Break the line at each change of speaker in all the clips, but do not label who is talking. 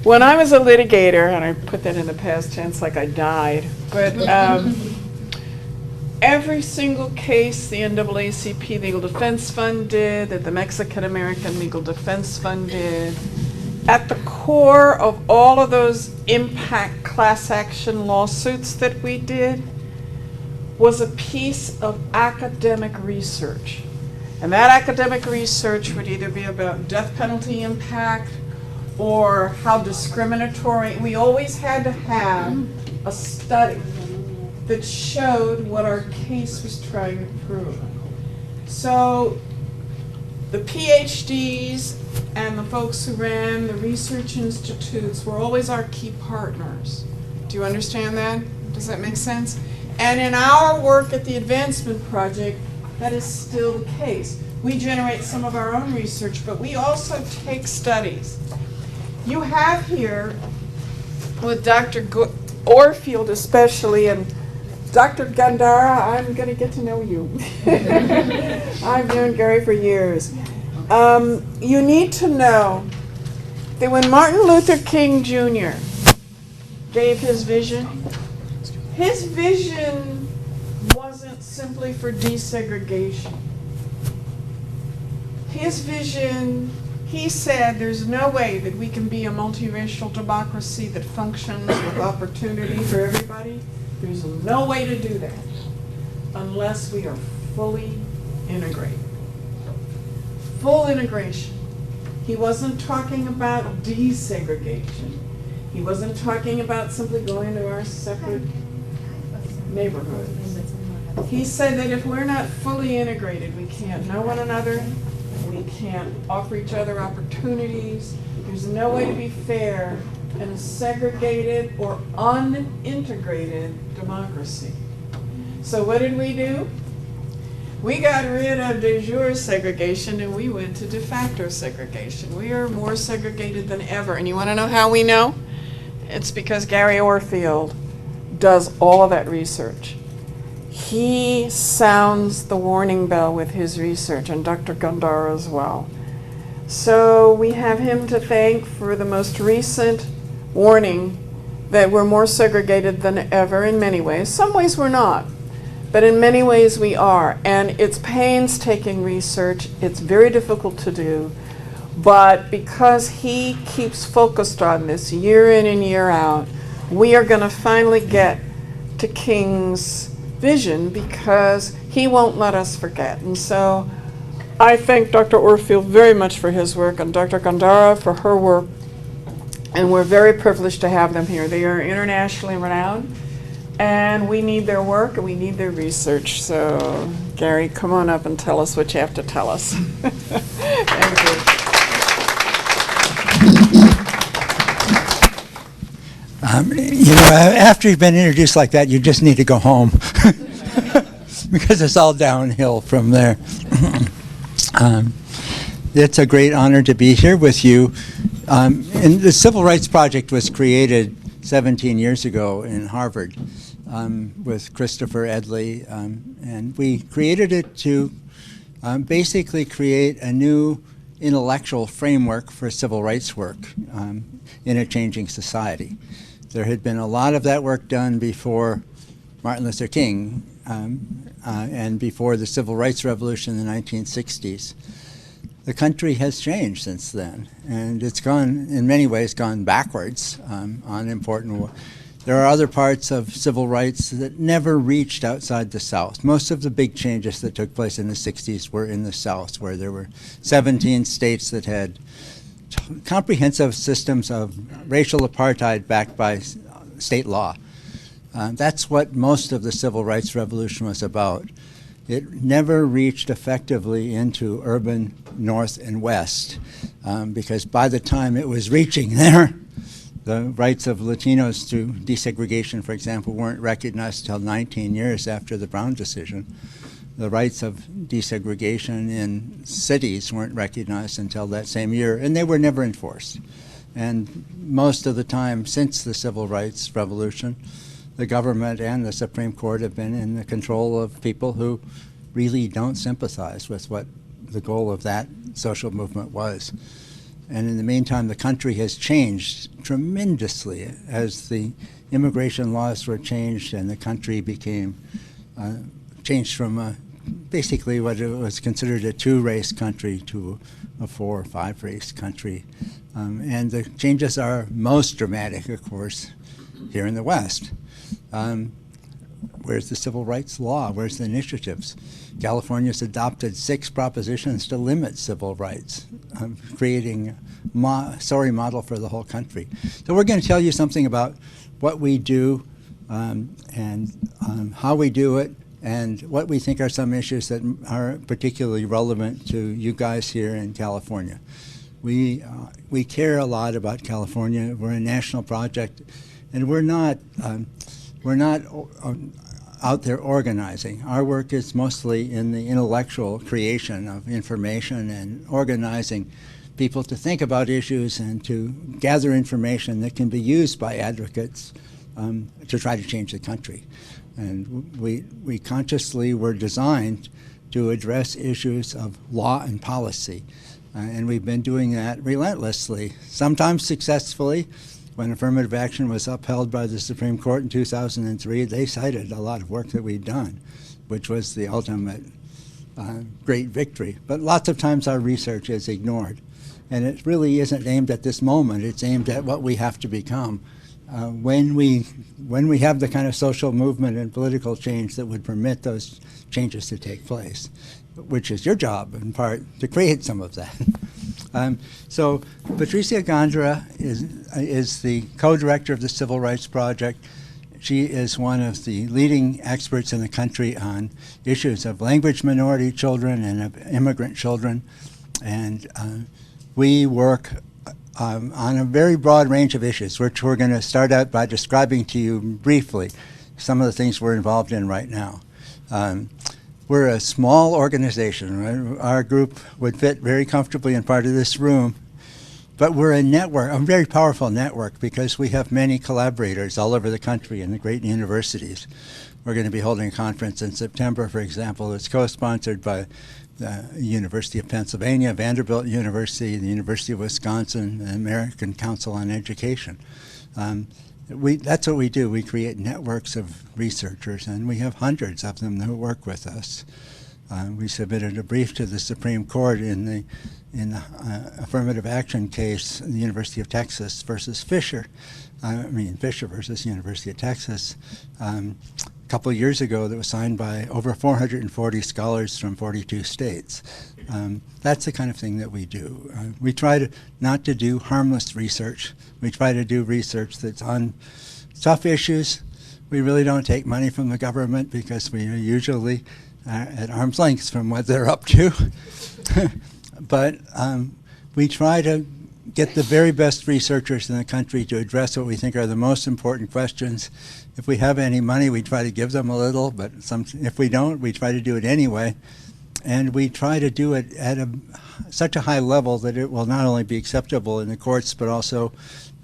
When I was a litigator, and I put that in the past tense like I died, but every single case the NAACP Legal Defense Fund did, that the Mexican-American Legal Defense Fund did, at the core of all of those impact class action lawsuits that we did was a piece of academic research. And that academic research would either be about death penalty impact or how discriminatory. We always had to have a study that showed what our case was trying to prove. So the PhDs and the folks who ran the research institutes were always our key partners. Do you understand that? Does that make sense? And in our work at the Advancement Project, that is still the case. We generate some of our own research, but we also take studies. You have here, with Dr. Orfield especially, and Dr. Gandara, I'm going to get to know you. I've known Gary for years. You need to know that when Martin Luther King Jr. gave his vision wasn't simply for desegregation. His vision, he said, there's no way that we can be a multiracial democracy that functions with opportunity for everybody. There's no way to do that unless we are fully integrated. Full integration. He wasn't talking about desegregation. He wasn't talking about simply going to our separate neighborhoods. He said that if we're not fully integrated, we can't know one another, we can't offer each other opportunities. There's no way to be fair in a segregated or unintegrated democracy. So what did we do? We got rid of de jure segregation and we went to de facto segregation. We are more segregated than ever. And you want to know how we know? It's because Gary Orfield does all of that research. He sounds the warning bell with his research, and Dr. Gandara as well. So we have him to thank for the most recent warning that we're more segregated than ever in many ways. Some ways we're not, but in many ways we are. And it's painstaking research. It's very difficult to do. But because he keeps focused on this year in and year out, we are going to finally get to King's vision because he won't let us forget. And so I thank Dr. Orfield very much for his work and Dr. Gandara for her work. And we're very privileged to have them here. They are internationally renowned, and we need their work and we need their research. So, Gary, come on up and tell us what you have to tell us. Thank you.
After you've been introduced like that, you just need to go home because it's all downhill from there. It's a great honor to be here with you. And the Civil Rights Project was created 17 years ago in Harvard with Christopher Edley, and we created it to basically create a new intellectual framework for civil rights work in a changing society. There had been a lot of that work done before Martin Luther King and before the Civil Rights Revolution in the 1960s. The country has changed since then, and it's gone, in many ways, gone backwards on important. There are other parts of civil rights that never reached outside the South. Most of the big changes that took place in the 60s were in the South, where there were 17 states that had comprehensive systems of racial apartheid backed by state law. That's what most of the civil rights revolution was about. It never reached effectively into urban North and West because by the time it was reaching there, the rights of Latinos to desegregation, for example, weren't recognized until 19 years after the Brown decision. The rights of desegregation in cities weren't recognized until that same year, and they were never enforced. And most of the time since the Civil Rights Revolution, the government and the Supreme Court have been in the control of people who really don't sympathize with what the goal of that social movement was. And in the meantime, the country has changed tremendously as the immigration laws were changed and the country became changed from basically what it was considered a two-race country to a 4 or 5-race country. And the changes are most dramatic, of course, here in the West. Where's the civil rights law? Where's the initiatives? California's adopted 6 propositions to limit civil rights, creating a sorry model for the whole country. So we're going to tell you something about what we do and how we do it, and what we think are some issues that are particularly relevant to you guys here in California. We care a lot about California. We're a national project, and we're not out there organizing. Our work is mostly in the intellectual creation of information and organizing people to think about issues and to gather information that can be used by advocates to try to change the country. And we consciously were designed to address issues of law and policy. And we've been doing that relentlessly, sometimes successfully. When affirmative action was upheld by the Supreme Court in 2003, they cited a lot of work that we'd done, which was the ultimate great victory. But lots of times our research is ignored. And it really isn't aimed at this moment. It's aimed at what we have to become when we have the kind of social movement and political change that would permit those changes to take place, which is your job, in part, to create some of that. So Patricia Gondra is the co-director of the Civil Rights Project. She is one of the leading experts in the country on issues of language minority children and of immigrant children. And we work on a very broad range of issues, which we're going to start out by describing to you briefly some of the things we're involved in right now. We're a small organization. Right? Our group would fit very comfortably in part of this room, but we're a network, a very powerful network, because we have many collaborators all over the country in the great universities. We're going to be holding a conference in September, for example, that's co-sponsored by the University of Pennsylvania, Vanderbilt University, the University of Wisconsin, and American Council on Education. That's what we do. We create networks of researchers, and we have hundreds of them who work with us. We submitted a brief to the Supreme Court in the affirmative action case, the University of Texas versus Fisher. Fisher versus University of Texas. A couple of years ago, that was signed by over 440 scholars from 42 states. That's the kind of thing that we do. We try not to do harmless research. We try to do research that's on tough issues. We really don't take money from the government because we are usually at arm's length from what they're up to. But we try to get the very best researchers in the country to address what we think are the most important questions. If we have any money, we try to give them a little, but if we don't, we try to do it anyway. And we try to do it at such a high level that it will not only be acceptable in the courts, but also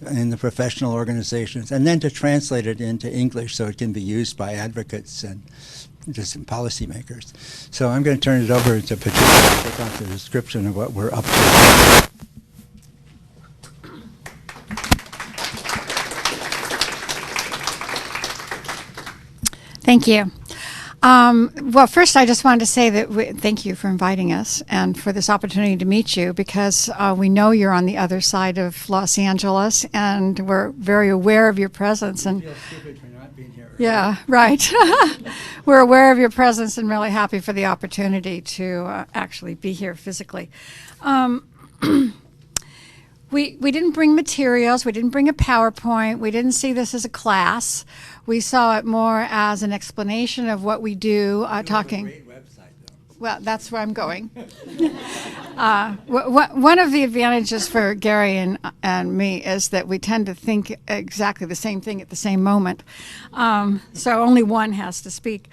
in the professional organizations, and then to translate it into English so it can be used by advocates and just policymakers. So I'm going to turn it over to Patricia to take off the description of what we're up to.
Thank you. Well, first, I just wanted to say that thank you for inviting us and for this opportunity to meet you, because we know you're on the other side of Los Angeles, and we're very aware of your presence. And
I feel stupid for not being here.
yeah, right. We're aware of your presence and really happy for the opportunity to actually be here physically. We didn't bring materials. We didn't bring a PowerPoint. We didn't see this as a class. We saw it more as an explanation of what we do. Talking.
Great website, though.
Well, that's where I'm going. One of the advantages for Gary and me is that we tend to think exactly the same thing at the same moment. So only one has to speak.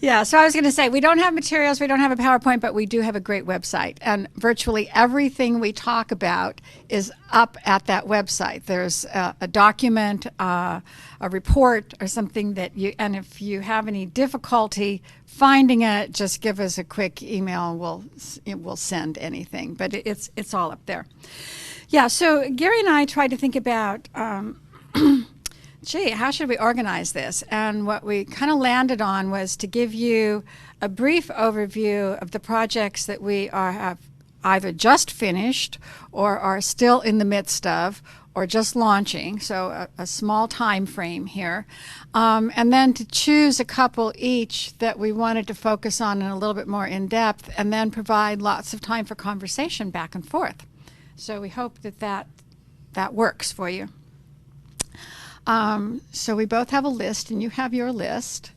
Yeah, so I was going to say, we don't have materials, we don't have a PowerPoint, but we do have a great website. And virtually everything we talk about is up at that website. There's a document, a report, or something that you, and if you have any difficulty finding it, just give us a quick email and we'll send anything. But it's all up there. Yeah, so Gary and I tried to think about, gee, how should we organize this? And what we kind of landed on was to give you a brief overview of the projects that we have either just finished or are still in the midst of or just launching, so a small time frame here. And then to choose a couple each that we wanted to focus on in a little bit more in depth, and then provide lots of time for conversation back and forth. So we hope that works for you. So we both have a list, and you have your list.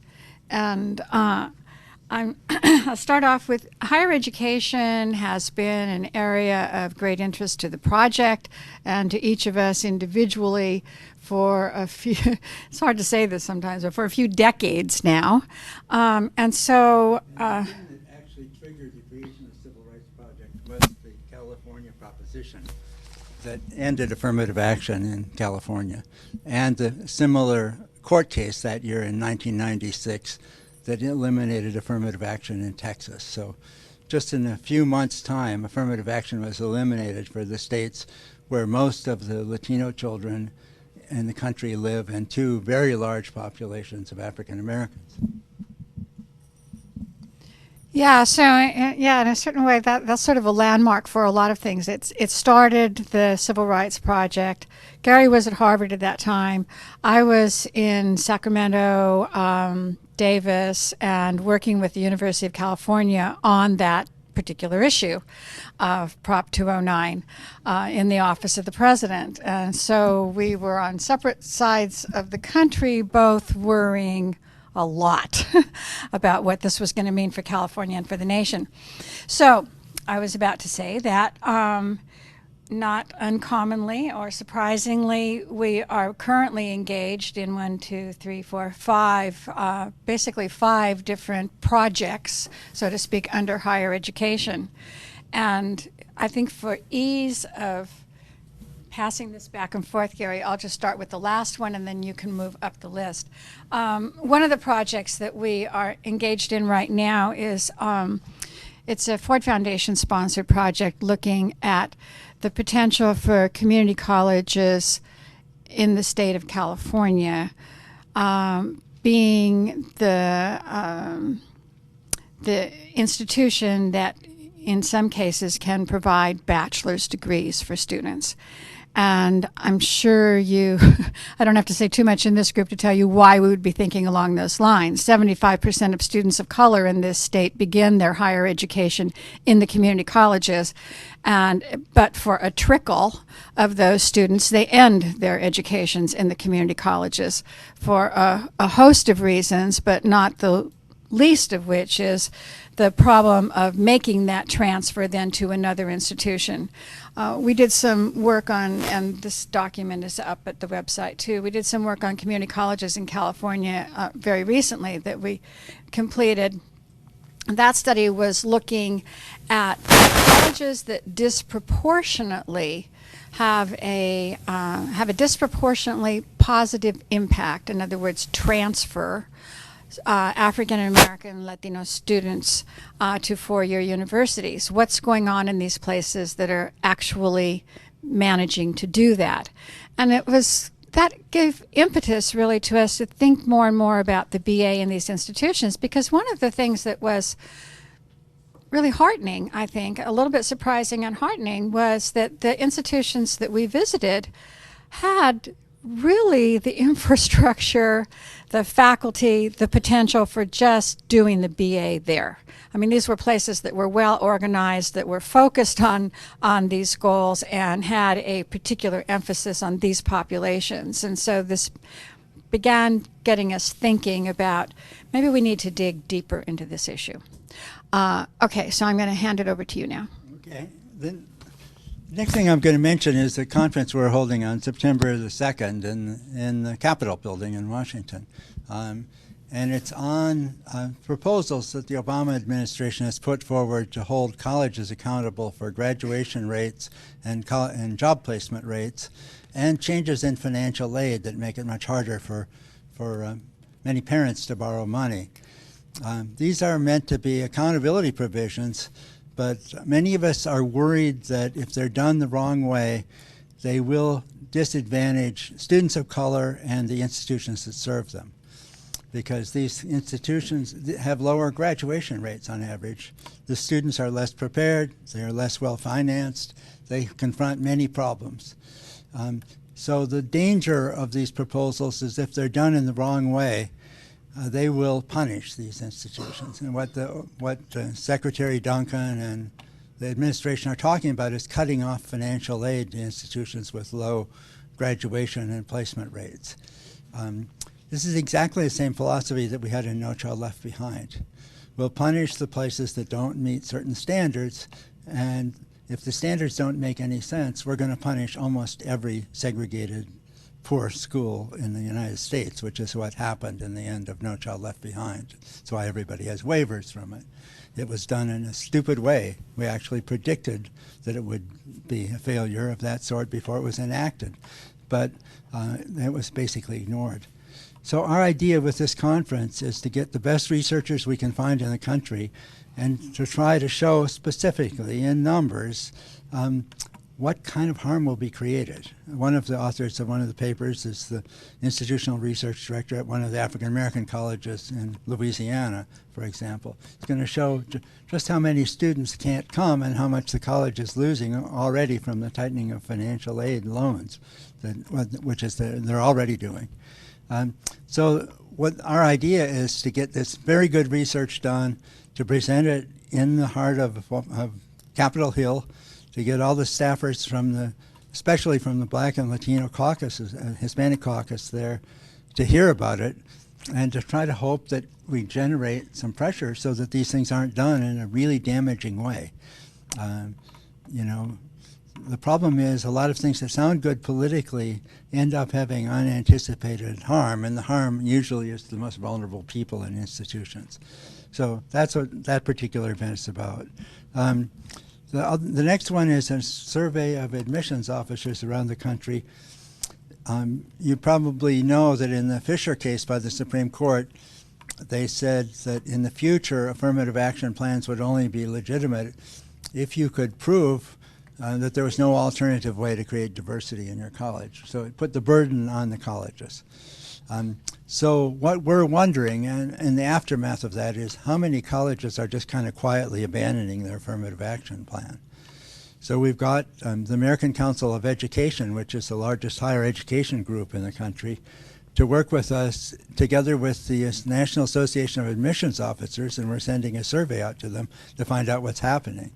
And I'll start off with higher education has been an area of great interest to the project and to each of us individually for a few, it's hard to say this sometimes, but for a few decades now. And so...
the thing that actually triggered the creation of the Civil Rights Project was the California proposition that ended affirmative action in California, and the similar court case that year in 1996 that eliminated affirmative action in Texas. So just in a few months' time, affirmative action was eliminated for the states where most of the Latino children in the country live, and two very large populations of African Americans.
Yeah, so yeah, in a certain way, that's sort of a landmark for a lot of things. It started the Civil Rights Project. Gary was at Harvard at that time. I was in Sacramento, Davis, and working with the University of California on that particular issue of Prop 209 in the office of the president. And so we were on separate sides of the country, both worrying a lot about what this was going to mean for California and for the nation. So I was about to say that not uncommonly or surprisingly, we are currently engaged in basically five different projects, so to speak, under higher education. And I think for ease of passing this back and forth, Gary, I'll just start with the last one and then you can move up the list. One of the projects that we are engaged in right now is it's a Ford Foundation sponsored project looking at the potential for community colleges in the state of California being the institution that in some cases can provide bachelor's degrees for students. And I'm sure I don't have to say too much in this group to tell you why we would be thinking along those lines. 75% of students of color in this state begin their higher education in the community colleges. But for a trickle of those students, they end their educations in the community colleges for a host of reasons, but not the least of which is the problem of making that transfer then to another institution. We did some work on, and this document is up at the website too, we did some work on community colleges in California very recently that we completed. That study was looking at colleges that disproportionately have a disproportionately positive impact, in other words, transfer African American Latino students to four-year universities. What's going on in these places that are actually managing to do that? And that gave impetus really to us to think more and more about the BA in these institutions, because one of the things that was really heartening, I think, a little bit surprising and heartening, was that the institutions that we visited had really the infrastructure, the faculty, the potential for just doing the BA there. I mean, these were places that were well organized, that were focused on these goals and had a particular emphasis on these populations. And so this began getting us thinking about maybe we need to dig deeper into this issue. Okay, so I'm going to hand it over to you now.
Okay. Then the next thing I'm going to mention is the conference we're holding on September the 2nd in the Capitol building in Washington. and it's on proposals that the Obama administration has put forward to hold colleges accountable for graduation rates and job placement rates, and changes in financial aid that make it much harder for many parents to borrow money. These are meant to be accountability provisions, but many of us are worried that if they're done the wrong way, they will disadvantage students of color and the institutions that serve them, because these institutions have lower graduation rates on average. The students are less prepared, they are less well financed, they confront many problems. So the danger of these proposals is if they're done in the wrong way, they will punish these institutions. And what Secretary Duncan and the administration are talking about is cutting off financial aid to institutions with low graduation and placement rates. This is exactly the same philosophy that we had in No Child Left Behind. We'll punish the places that don't meet certain standards, and if the standards don't make any sense, we're going to punish almost every segregated poor school in the United States, which is what happened in the end of No Child Left Behind. That's why everybody has waivers from it. It was done in a stupid way. We actually predicted that it would be a failure of that sort before it was enacted, but it was basically ignored. So our idea with this conference is to get the best researchers we can find in the country and to try to show specifically in numbers what kind of harm will be created. One of the authors of one of the papers is the institutional research director at one of the African American colleges in Louisiana, for example. It's going to show just how many students can't come and how much the college is losing already from the tightening of financial aid loans, which is they're already doing. So what our idea is to get this very good research done, to present it in the heart of Capitol Hill, to get all the staffers especially from the Black and Latino caucuses, Hispanic caucus there, to hear about it, and to try to hope that we generate some pressure so that these things aren't done in a really damaging way. The problem is a lot of things that sound good politically end up having unanticipated harm, and the harm usually is the most vulnerable people in institutions. So that's what that particular event is about. The next one is a survey of admissions officers around the country. You probably know that in the Fisher case by the Supreme Court, they said that in the future affirmative action plans would only be legitimate if you could prove that there was no alternative way to create diversity in your college. So it put the burden on the colleges. So what we're wondering, and in the aftermath of that, is how many colleges are just kind of quietly abandoning their affirmative action plan. So we've got the American Council of Education, which is the largest higher education group in the country, to work with us together with the National Association of Admissions Officers, and we're sending a survey out to them to find out what's happening.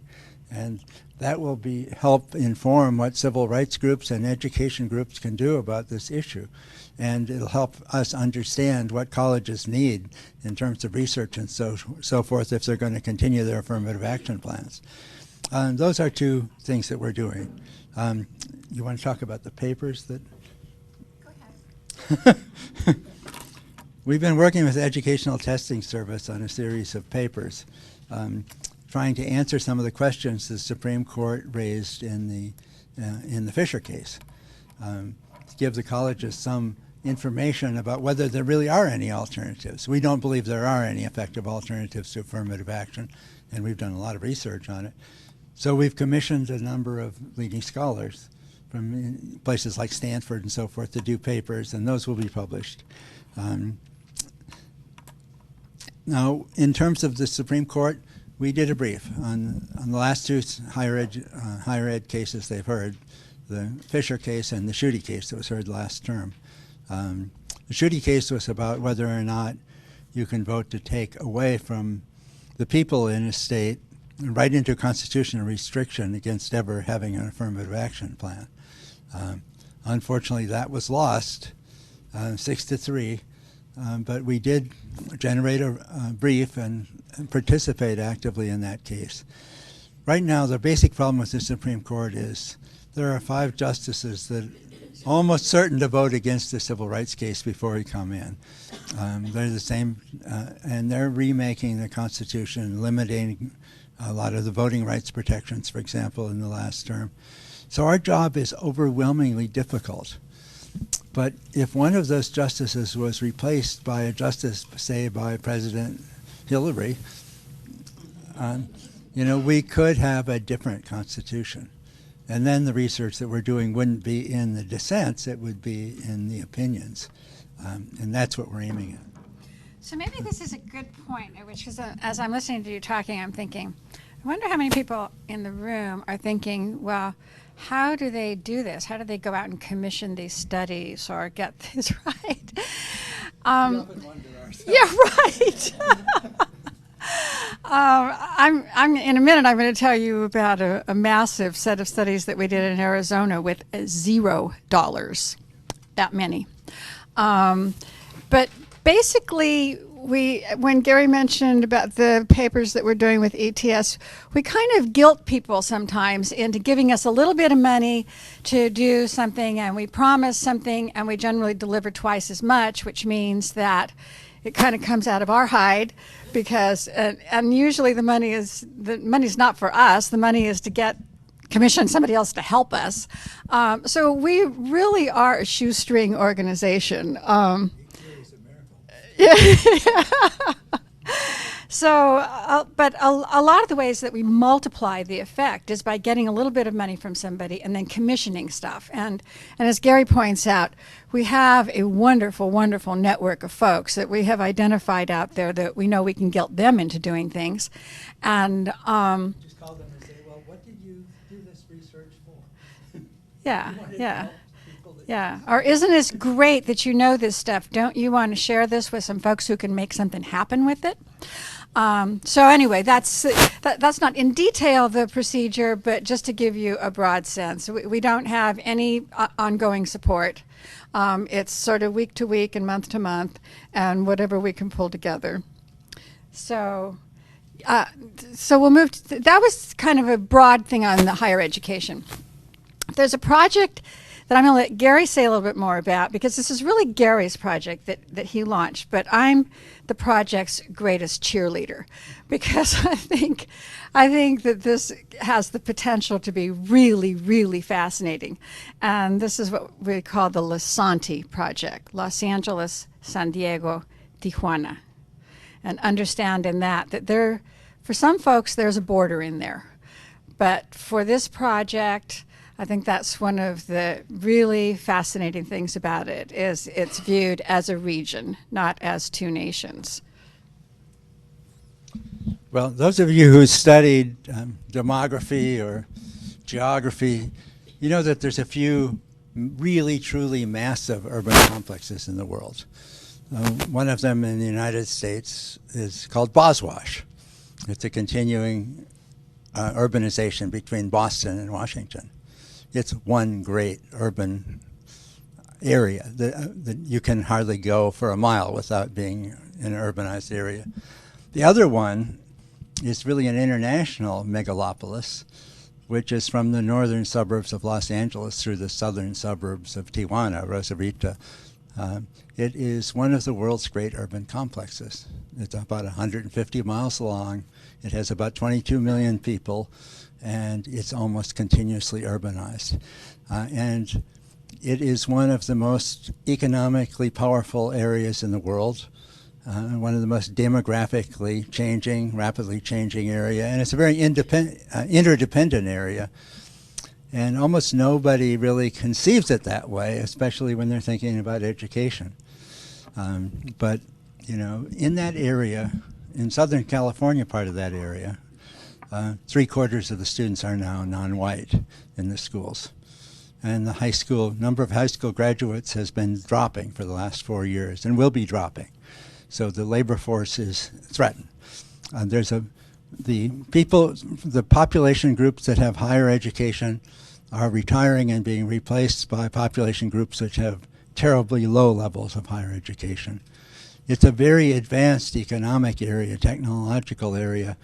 And that will help inform what civil rights groups and education groups can do about this issue. And it'll help us understand what colleges need in terms of research and so forth if they're going to continue their affirmative action plans. Those are two things that we're doing. You want to talk about the papers that? Go ahead. We've been working with the Educational Testing Service on a series of papers, trying to answer some of the questions the Supreme Court raised in the Fisher case, to give the colleges some information about whether there really are any alternatives. We don't believe there are any effective alternatives to affirmative action, and we've done a lot of research on it. So we've commissioned a number of leading scholars from places like Stanford and so forth to do papers, and those will be published. Now, in terms of the Supreme Court, we did a brief on the last two higher ed cases they've heard, the Fisher case and the Schuette case that was heard last term. The Schuette case was about whether or not you can vote to take away from the people in a state and write into a constitutional restriction against ever having an affirmative action plan. Unfortunately, that was lost 6-3, but we did generate a brief and participate actively in that case. Right now, the basic problem with the Supreme Court is there are 5 justices that almost certain to vote against the civil rights case before he come in. They're the same, and they're remaking the Constitution, limiting a lot of the voting rights protections, for example, in the last term. So our job is overwhelmingly difficult. But if one of those justices was replaced by a justice, say, by President Hillary, we could have a different Constitution. And then the research that we're doing wouldn't be in the dissents, it would be in the opinions. And that's what we're aiming at.
So maybe this is a good point, which is, as I'm listening to you talking, I'm thinking, I wonder how many people in the room are thinking, well, how do they do this? How do they go out and commission these studies or get this right? Yeah, right. I'm in a minute. I'm going to tell you about a massive set of studies that we did in Arizona with $0, that many. But basically, when Gary mentioned about the papers that we're doing with ETS, we kind of guilt people sometimes into giving us a little bit of money to do something, and we promise something, and we generally deliver twice as much, which means that it kind of comes out of our hide, because and usually the money's not for us. The money is to commission somebody else to help us. So we really are a shoestring organization. Yeah. So, but a lot of the ways that we multiply the effect is by getting a little bit of money from somebody and then commissioning stuff. And as Gary points out, we have a wonderful, wonderful network of folks that we have identified out there that we know we can guilt them into doing things. And
just call them and say, well, what did you do this research for?
Yeah. Or isn't this great that you know this stuff? Don't you want to share this with some folks who can make something happen with it? So anyway, that's not in detail the procedure, but just to give you a broad sense. We don't have any ongoing support. It's sort of week to week and month to month, and whatever we can pull together. So we'll move to that was kind of a broad thing on the higher education. There's a project that I'm going to let Gary say a little bit more about, because this is really Gary's project that he launched, but I'm the project's greatest cheerleader, because I think that this has the potential to be really, really fascinating. And this is what we call the Lisanti project, Los Angeles, San Diego, Tijuana. And understand in that there, for some folks, there's a border in there. But for this project, I think that's one of the really fascinating things about it, is it's viewed as a region, not as two nations.
Well, those of you who studied demography or geography, you know that there's a few really, truly massive urban complexes in the world. One of them in the United States is called Boswash. It's a continuing urbanization between Boston and Washington. It's one great urban area that you can hardly go for a mile without being in an urbanized area. The other one is really an international megalopolis, which is from the northern suburbs of Los Angeles through the southern suburbs of Tijuana, Rosarito. It is one of the world's great urban complexes. It's about 150 miles long. It has about 22 million people, and it's almost continuously urbanized. And it is one of the most economically powerful areas in the world, one of the most demographically changing, rapidly changing area, and it's a very interdependent area. And almost nobody really conceives it that way, especially when they're thinking about education. But, in that area, in Southern California part of that area, 3/4 of the students are now non-white in the schools. And the number of high school graduates has been dropping for the last 4 years and will be dropping. So the labor force is threatened. The population groups that have higher education are retiring and being replaced by population groups which have terribly low levels of higher education. It's a very advanced economic area, technological area,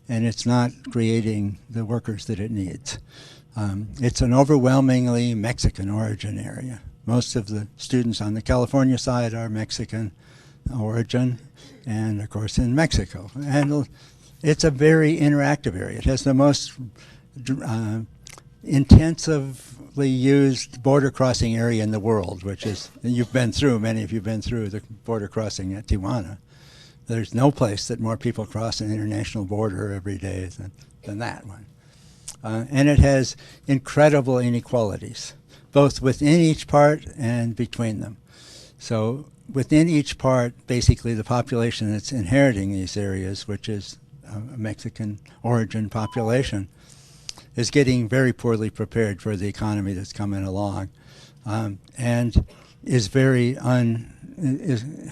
and it's not creating the workers that it needs. It's an overwhelmingly Mexican origin area. Most of the students on the California side are Mexican origin, and of course in Mexico. And it's a very interactive area. It has the most intensively used border crossing area in the world, which is, you've been through, many of you have been through the border crossing at Tijuana. There's no place that more people cross an international border every day than that one. And it has incredible inequalities, both within each part and between them. So within each part, basically the population that's inheriting these areas, which is a Mexican origin population, is getting very poorly prepared for the economy that's coming along, and is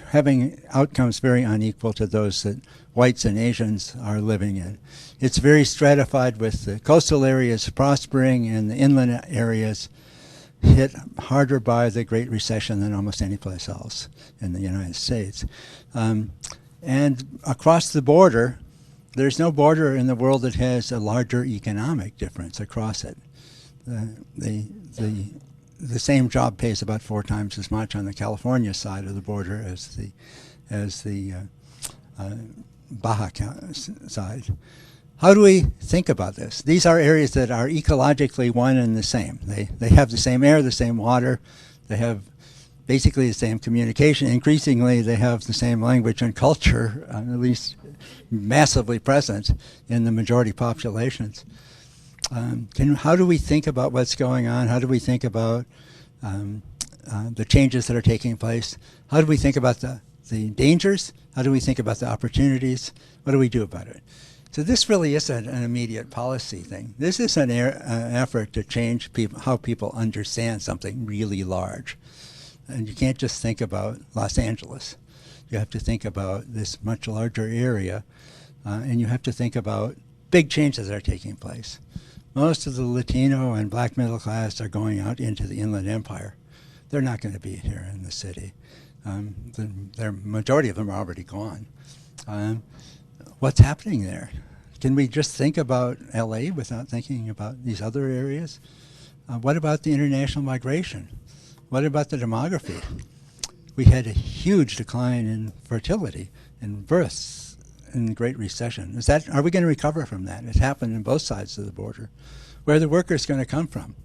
having outcomes very unequal to those that whites and Asians are living in. It's very stratified, with the coastal areas prospering and the inland areas hit harder by the Great Recession than almost any place else in the United States. And across the border, there's no border in the world that has a larger economic difference across it. The same job pays about 4 times as much on the California side of the border as the Baja side. How do we think about this? These are areas that are ecologically one and the same. They have the same air, the same water. They have basically the same communication. Increasingly, they have the same language and culture, at least massively present in the majority populations. How do we think about what's going on? How do we think about the changes that are taking place? How do we think about the dangers? How do we think about the opportunities? What do we do about it? So this really isn't an immediate policy thing. This is an effort to change how people understand something really large. And you can't just think about Los Angeles. You have to think about this much larger area, and you have to think about big changes that are taking place. Most of the Latino and black middle class are going out into the Inland Empire. They're not going to be here in the city. The majority of them are already gone. What's happening there? Can we just think about LA without thinking about these other areas? What about the international migration? What about the demography? We had a huge decline in fertility and births in the Great Recession. Are we going to recover from that? It happened on both sides of the border. Where are the workers going to come from?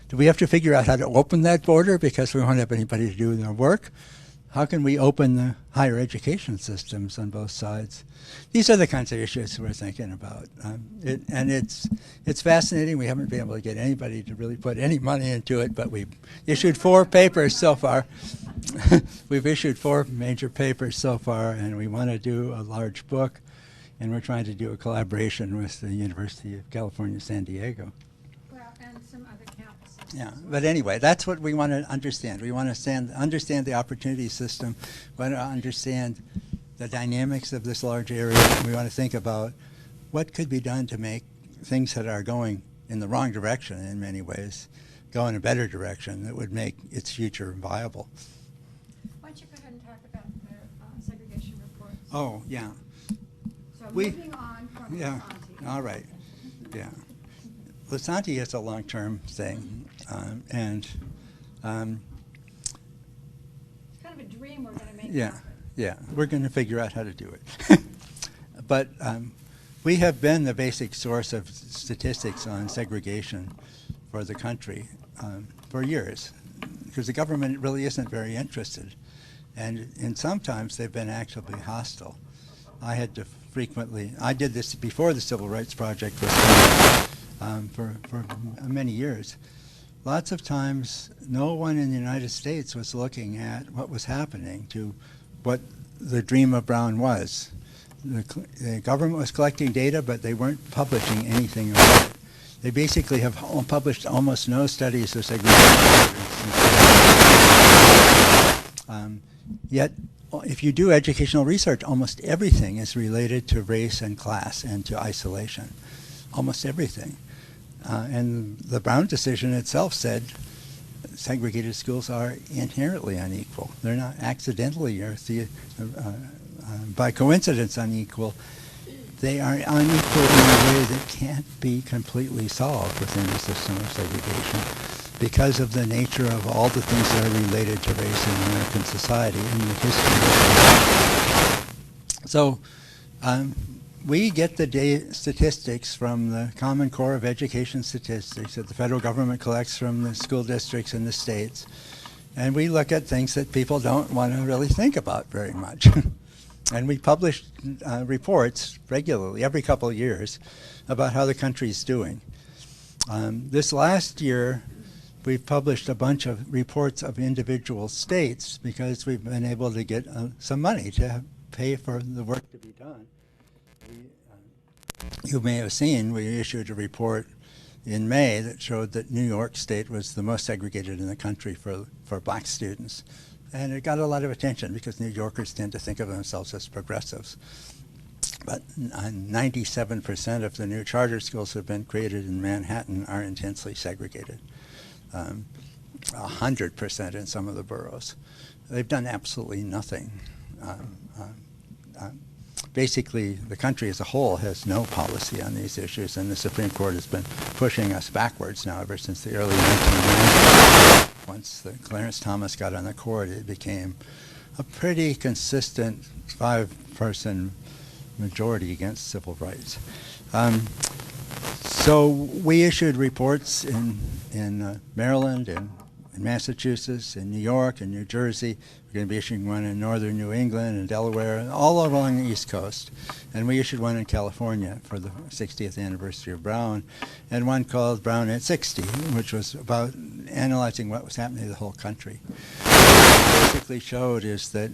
Do we have to figure out how to open that border because we won't have anybody to do their work? How can we open the higher education systems on both sides? These are the kinds of issues we're thinking about. And it's fascinating. We haven't been able to get anybody to really put any money into it, but we've issued 4 papers so far. We've issued 4 major papers so far, and we want to do a large book, and we're trying to do a collaboration with the University of California, San Diego.
Well, and some other campuses.
Yeah, but anyway, that's what we want to understand. We want to understand the opportunity system. We want to understand the dynamics of this large area. We want to think about what could be done to make things that are going in the wrong direction in many ways go in a better direction that would make its future viable.
Why don't you go ahead and talk about the segregation reports?
Oh, yeah.
So moving on from
Yeah,
Lisanti.
all right. Yeah. Lisanti is a long-term thing, and
It's kind of a dream we're going to make happen.
Yeah, we're going to figure out how to do it. But we have been the basic source of statistics on segregation for the country for years, because the government really isn't very interested. And sometimes they've been actively hostile. I did this before the Civil Rights Project was started, for many years. Lots of times, no one in the United States was looking at what was happening to what the dream of Brown was. The government was collecting data, but they weren't publishing anything about it. They basically have published almost no studies of segregation. Yet, if you do educational research, almost everything is related to race and class and to isolation. Almost everything. And the Brown decision itself said segregated schools are inherently unequal. They're not accidentally or by coincidence unequal. they are unequal in a way that can't be completely solved within the system of segregation because of the nature of all the things that are related to race in American society and the history. So we get the statistics from the Common Core of Education statistics that the federal government collects from the school districts and the states. And we look at things that people don't want to really think about very much. And we publish reports regularly, every couple of years, about how the country is doing. This last year, we've published a bunch of reports of individual states because we've been able to get some money to pay for the work to be done. You may have seen we issued a report in May that showed that New York State was the most segregated in the country for black students. And it got a lot of attention because New Yorkers tend to think of themselves as progressives. But 97% of the new charter schools that have been created in Manhattan are intensely segregated. 100% in some of the boroughs. They've done absolutely nothing. Basically, the country as a whole has no policy on these issues, and the Supreme Court has been pushing us backwards now ever since the early 1990s. Once Clarence Thomas got on the court, it became a pretty consistent 5-person majority against civil rights. So we issued reports in Maryland, in Massachusetts, in New York, and New Jersey. We're going to be issuing one in northern New England and Delaware, and all along the East Coast. And we issued one in California for the 60th anniversary of Brown, and one called Brown at 60, which was about analyzing what was happening to the whole country. What it basically showed is that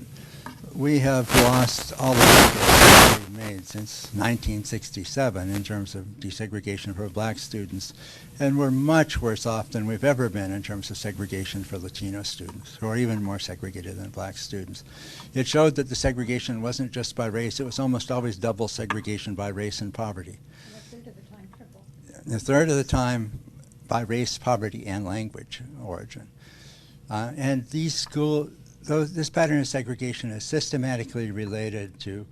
we have lost all the progress we've made since 1967 in terms of desegregation for black students, and we're much worse off than we've ever been in terms of segregation for Latino students, who are even more segregated than black students. It showed that the segregation wasn't just by race, it was almost always double segregation by race and poverty.
And a third of the time triple.
A third of the time by race, poverty, and language origin. And this pattern of segregation is systematically related to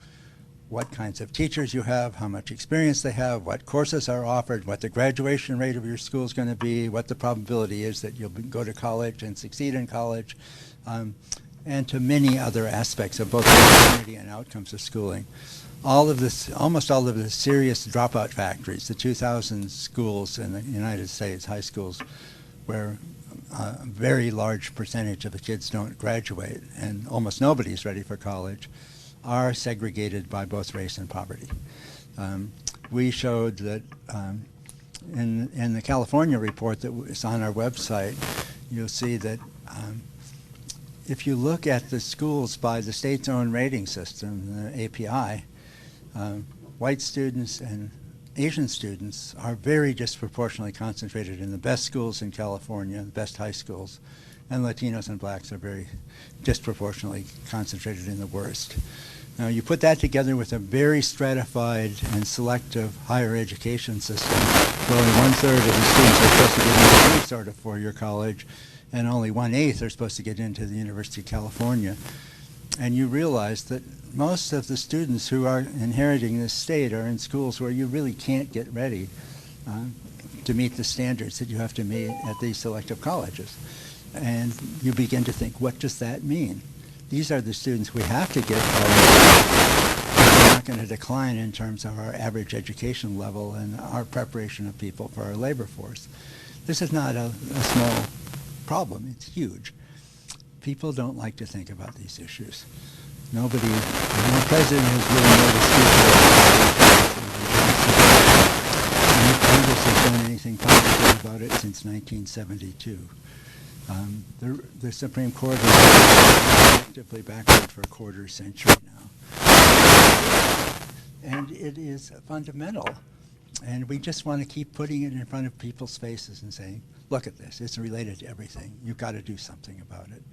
what kinds of teachers you have, how much experience they have, what courses are offered, what the graduation rate of your school is going to be, what the probability is that you'll go to college and succeed in college, and to many other aspects of both the opportunity and outcomes of schooling. Almost all of the serious dropout factories, the 2,000 schools in the United States, high schools, where a very large percentage of the kids don't graduate and almost nobody's ready for college, are segregated by both race and poverty. We showed that in the California report that is on our website, you'll see that if you look at the schools by the state's own rating system, the API, white students and Asian students are very disproportionately concentrated in the best schools in California, the best high schools, and Latinos and blacks are very disproportionately concentrated in the worst. Now you put that together with a very stratified and selective higher education system where only 1/3 of the students are supposed to get into any sort of four-year college and only 1/8 are supposed to get into the University of California. And you realize that most of the students who are inheriting this state are in schools where you really can't get ready to meet the standards that you have to meet at these selective colleges. And you begin to think, what does that mean? These are the students we have to get college. We're not going to decline in terms of our average education level and our preparation of people for our labor force. This is not a small problem. It's huge. People don't like to think about these issues. No president has really made a speech no Congress has done anything positive about it since 1972. The Supreme Court has been actively backward for a quarter century now. And it is fundamental. And we just want to keep putting it in front of people's faces and saying, look at this, it's related to everything. You've got to do something about it.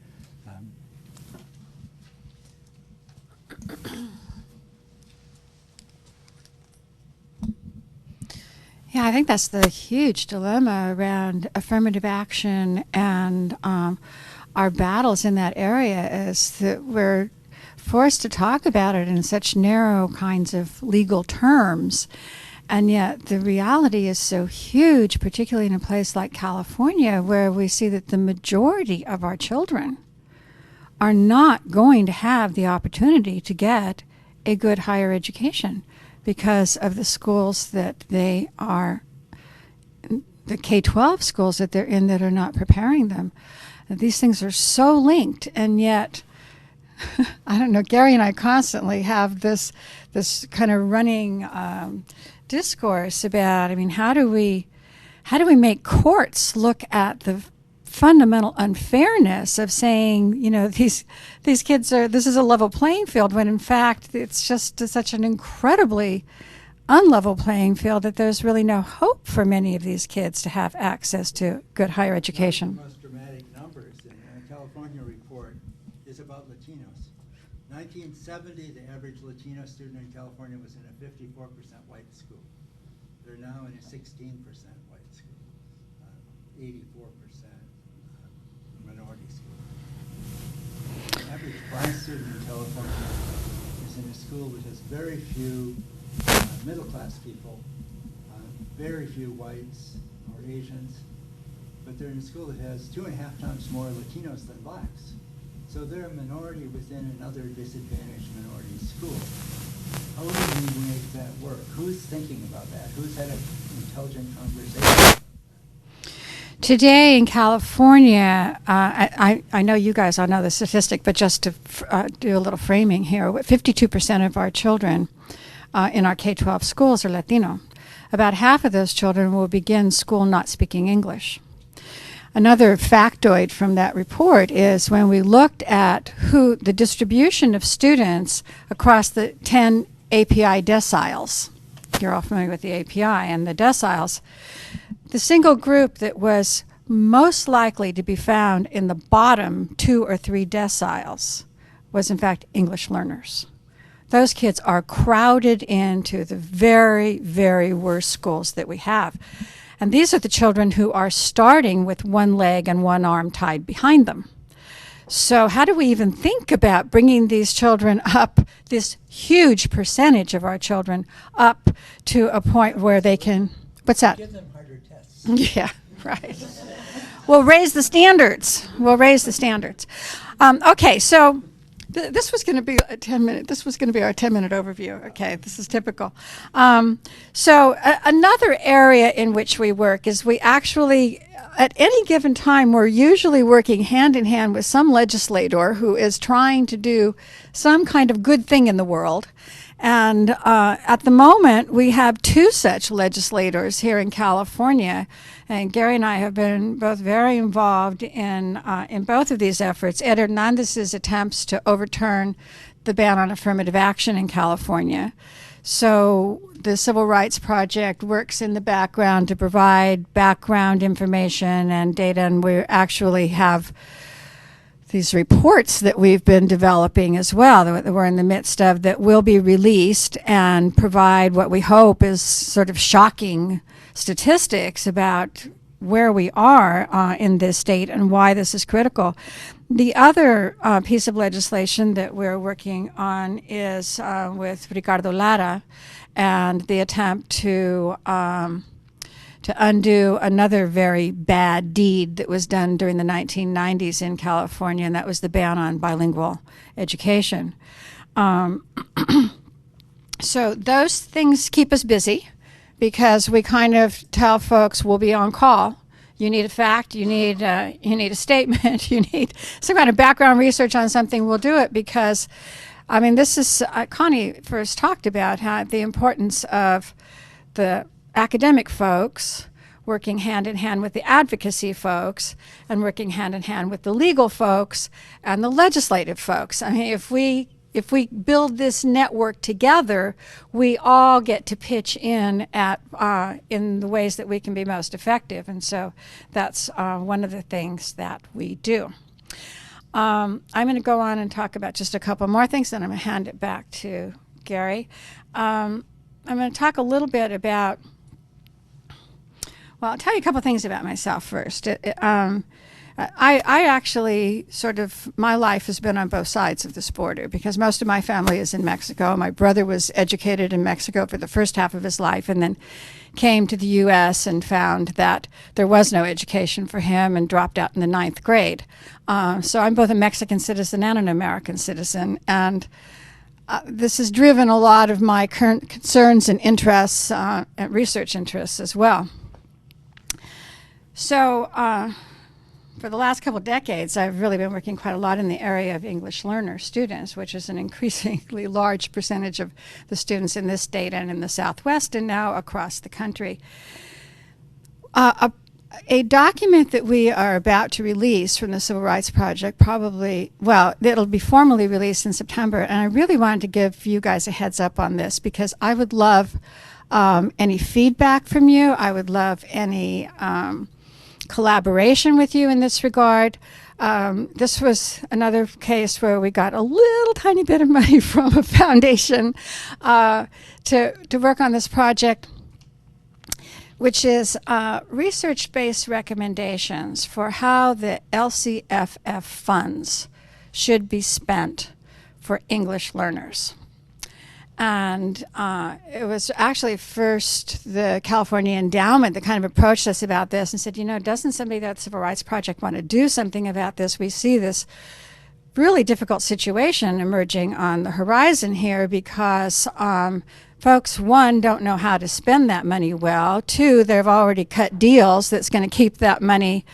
Yeah, I think that's the huge dilemma around affirmative action and our battles in that area is that we're forced to talk about it in such narrow kinds of legal terms. And yet the reality is so huge, particularly in a place like California, where we see that the majority of our children are not going to have the opportunity to get a good higher education because of the schools that they are, the K-12 schools that they're in that are not preparing them. These things are so linked, and yet, I don't know, Gary and I constantly have this kind of running discourse about, I mean, how do we make courts look at the fundamental unfairness of saying, you know, these kids are, this is a level playing field, when in fact it's just such an incredibly unlevel playing field that there's really no hope for many of these kids to have access to good higher education.
One of the most dramatic numbers in a California report is about Latinos. 1970, the average Latino student in California was in a 54% white school. They're now in a 16% white school, 84% minority school. The average black student in California is in a school which has very few middle-class people, very few whites or Asians, but they're in a school that has 2.5 times more Latinos than blacks. So they're a minority within another disadvantaged minority school. How do we make that work? Who's thinking about that? Who's had an intelligent conversation?
Today in California, I know you guys all know the statistic, but just to do a little framing here, 52% of our children in our K-12 schools are Latino. About half of those children will begin school not speaking English. Another factoid from that report is when we looked at who the distribution of students across the 10 API deciles. You're all familiar with the API and the deciles. The single group that was most likely to be found in the bottom 2 or 3 deciles was in fact English learners. Those kids are crowded into the very, very worst schools that we have. And these are the children who are starting with one leg and one arm tied behind them. So how do we even think about bringing these children up, this huge percentage of our children, up to a point where they can, what's that?
Give them harder tests.
Yeah, right. We'll raise the standards. Okay, so this was going to be a 10-minute. This was going to be our 10-minute overview. Okay, this is typical. Another area in which we work is we actually, at any given time, we're usually working hand in hand with some legislator who is trying to do some kind of good thing in the world. And at the moment, we have 2 such legislators here in California. And Gary and I have been both very involved in both of these efforts. Ed Hernandez's attempts to overturn the ban on affirmative action in California. So the Civil Rights Project works in the background to provide background information and data, and we actually have these reports that we've been developing as well, that we're in the midst of, that will be released and provide what we hope is sort of shocking statistics about where we are in this state and why this is critical. The other piece of legislation that we're working on is with Ricardo Lara and the attempt to undo another very bad deed that was done during the 1990s in California, and that was the ban on bilingual education. So those things keep us busy because we kind of tell folks we'll be on call. You need a fact, you need a statement, you need some kind of background research on something, we'll do it because, I mean, this is, Connie first talked about how the importance of the academic folks working hand in hand with the advocacy folks and working hand in hand with the legal folks and the legislative folks. I mean, if we build this network together, we all get to pitch in at in the ways that we can be most effective, and so that's one of the things that we do. I'm going to go on and talk about just a couple more things, then I'm going to hand it back to Gary. I'm going to talk a little bit about, well, I'll tell you a couple things about myself first. I actually my life has been on both sides of this border because most of my family is in Mexico. My brother was educated in Mexico for the first half of his life and then came to the U.S. and found that there was no education for him and dropped out in the 9th grade. So I'm both a Mexican citizen and an American citizen. And this has driven a lot of my current concerns and interests, and research interests as well. So for the last couple of decades, I've really been working quite a lot in the area of English learner students, which is an increasingly large percentage of the students in this state and in the Southwest and now across the country. A document that we are about to release from the Civil Rights Project it'll be formally released in September, and I really wanted to give you guys a heads up on this because I would love any feedback from you. I would love any collaboration with you in this regard. This was another case where we got a little tiny bit of money from a foundation to work on this project, which is research-based recommendations for how the LCFF funds should be spent for English learners. And it was actually first the California Endowment that kind of approached us about this and said, doesn't somebody at the Civil Rights Project want to do something about this? We see this really difficult situation emerging on the horizon here because folks, one, don't know how to spend that money well. Two, they've already cut deals that's going to keep that money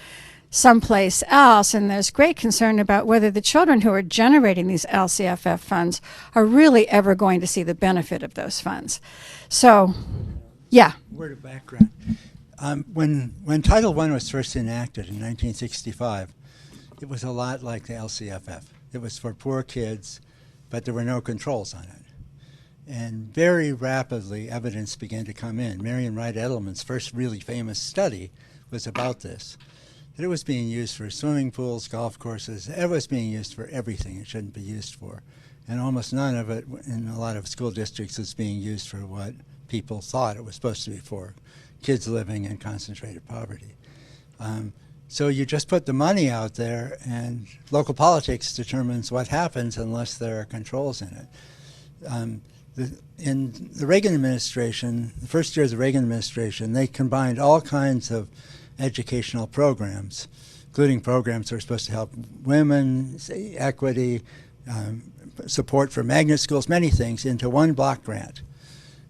someplace else, and there's great concern about whether the children who are generating these LCFF funds are really ever going to see the benefit of those funds. So, yeah.
Word of background. When Title I was first enacted in 1965, it was a lot like the LCFF. It was for poor kids, but there were no controls on it. And very rapidly, evidence began to come in. Marion Wright Edelman's first really famous study was about this. That it was being used for swimming pools, golf courses. It was being used for everything it shouldn't be used for. And almost none of it in a lot of school districts is being used for what people thought it was supposed to be for, kids living in concentrated poverty. So you just put the money out there, and local politics determines what happens unless there are controls in it. In the Reagan administration, the first year of the Reagan administration, they combined all kinds of educational programs, including programs that are supposed to help women, equity, support for magnet schools, many things, into one block grant.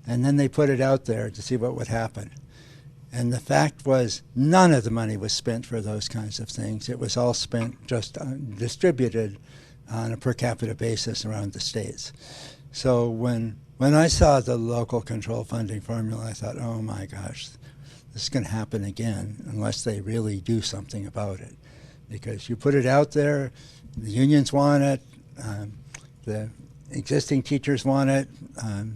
And then they put it out there to see what would happen. And the fact was none of the money was spent for those kinds of things. It was all spent just distributed on a per capita basis around the states. So when I saw the local control funding formula, I thought, oh my gosh, this is going to happen again unless they really do something about it. Because you put it out there, the unions want it, the existing teachers want it,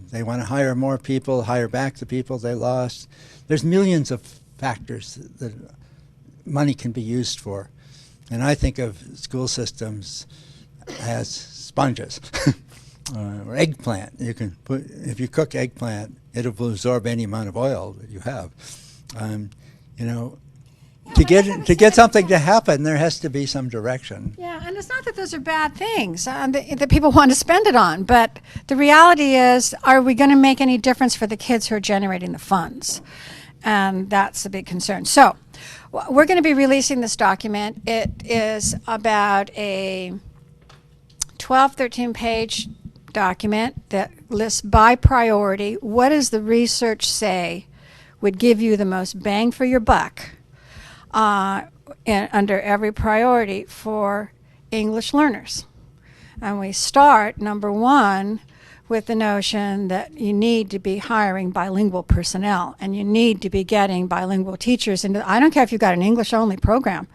they want to hire more people, hire back the people they lost. There's millions of factors that money can be used for. And I think of school systems as sponges. Or eggplant. You can put, if you cook eggplant, it'll absorb any amount of oil that you have. To get something to happen, there has to be some direction.
Yeah, and it's not that those are bad things that people want to spend it on, but the reality is, are we going to make any difference for the kids who are generating the funds? And that's a big concern. So we're going to be releasing this document. It is about a 12, 13-page document that lists by priority what does the research say would give you the most bang for your buck under every priority for English learners. And we start, number one, with the notion that you need to be hiring bilingual personnel and you need to be getting bilingual teachers into, I don't care if you've got an English-only program,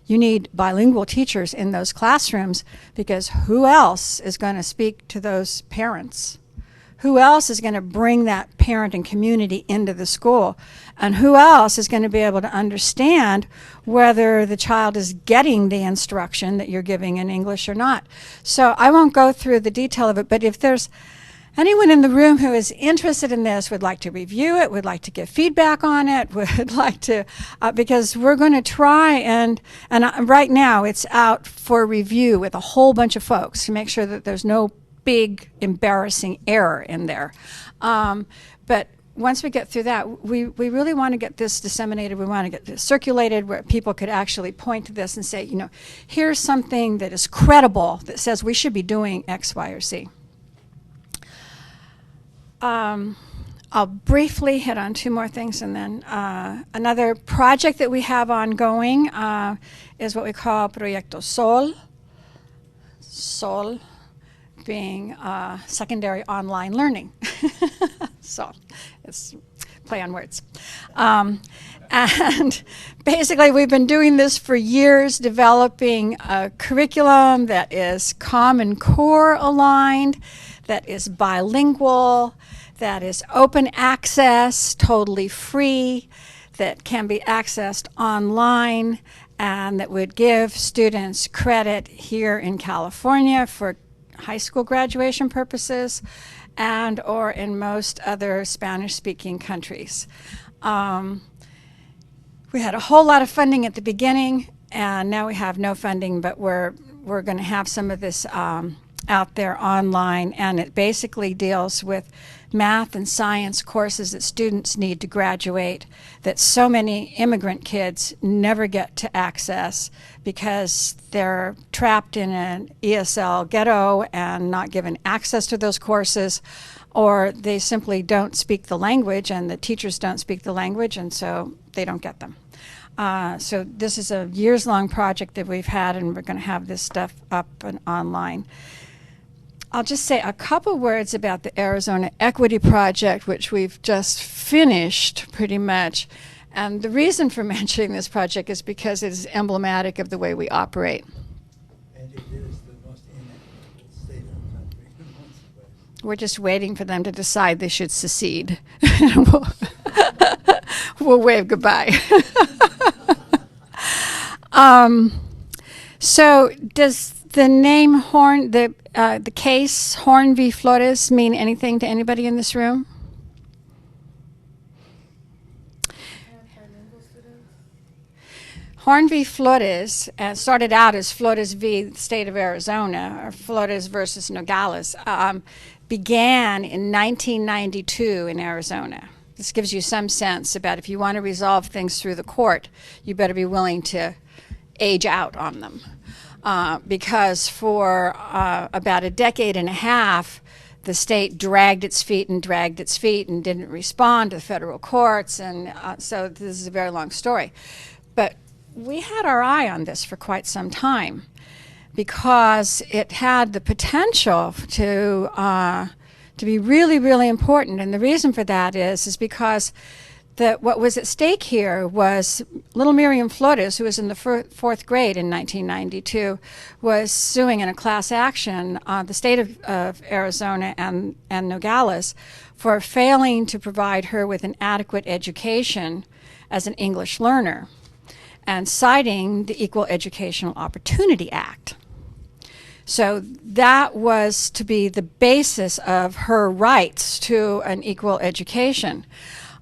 you need bilingual teachers in those classrooms because who else is going to speak to those parents? Who else is going to bring that parent and community into the school? And who else is going to be able to understand whether the child is getting the instruction that you're giving in English or not? So I won't go through the detail of it, but if there's anyone in the room who is interested in this, would like to review it, would like to give feedback on it, would like to, because we're going to try and right now it's out for review with a whole bunch of folks to make sure that there's no big embarrassing error in there. But once we get through that, we really want to get this disseminated. We want to get this circulated where people could actually point to this and say, you know, here's something that is credible that says we should be doing X, Y, or Z. I'll briefly hit on two more things, and then another project that we have ongoing is what we call Proyecto Sol. Sol being secondary online learning. So it's play on words. And basically we've been doing this for years, developing a curriculum that is Common Core aligned, that is bilingual, that is open access, totally free, that can be accessed online, and that would give students credit here in California for high school graduation purposes and or in most other Spanish-speaking countries. We had a whole lot of funding at the beginning, and now we have no funding, but we're going to have some of this out there online, and it basically deals with math and science courses that students need to graduate that so many immigrant kids never get to access because they're trapped in an ESL ghetto and not given access to those courses, or they simply don't speak the language and the teachers don't speak the language, and so they don't get them. So this is a years-long project that we've had, and we're going to have this stuff up and online. I'll just say a couple words about the Arizona Equity Project, which we've just finished pretty much. And the reason for mentioning this project is because it is emblematic of the way we operate.
And it is the most inequitable state of the country in most ways.
We're just waiting for them to decide they should secede. We'll wave goodbye. So does the name the case Horn v. Flores mean anything to anybody in this room? Horn v. Flores started out as Flores v. the state of Arizona, or Flores versus Nogales, began in 1992 in Arizona. This gives you some sense about if you want to resolve things through the court, you better be willing to age out on them. Because for about a decade and a half, the state dragged its feet and didn't respond to the federal courts, and so this is a very long story. But we had our eye on this for quite some time because it had the potential to be really, really important, and the reason for that is because what was at stake here was little Miriam Flores, who was in the fourth grade in 1992, was suing in a class action the state of Arizona and Nogales for failing to provide her with an adequate education as an English learner, and citing the Equal Educational Opportunity Act. So that was to be the basis of her rights to an equal education.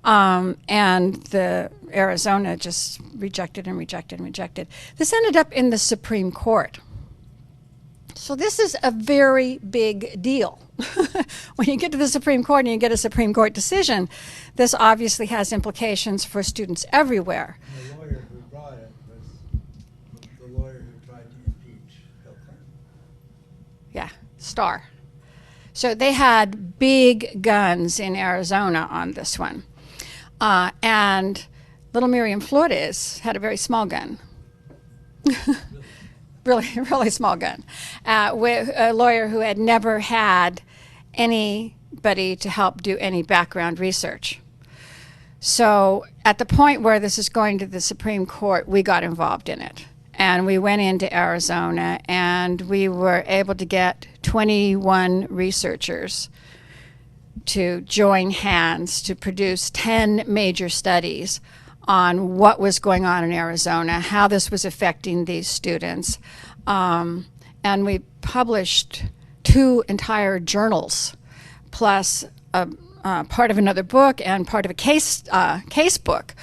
And the Arizona just rejected and rejected and rejected. This ended up in the Supreme Court. So this is a very big deal. When you get to the Supreme Court and you get a Supreme Court decision, this obviously has implications for students everywhere.
The lawyer who brought it was the lawyer who tried to impeach Bill Clinton.
Yeah, Starr. So they had big guns in Arizona on this one. And little Miriam Flores had a very small gun. really small gun. With a lawyer who had never had anybody to help do any background research. So at the point where this is going to the Supreme Court, we got involved in it. And we went into Arizona, and we were able to get 21 researchers to join hands to produce 10 major studies on what was going on in Arizona, how this was affecting these students. And we published 2 entire journals plus part of another book and part of a case book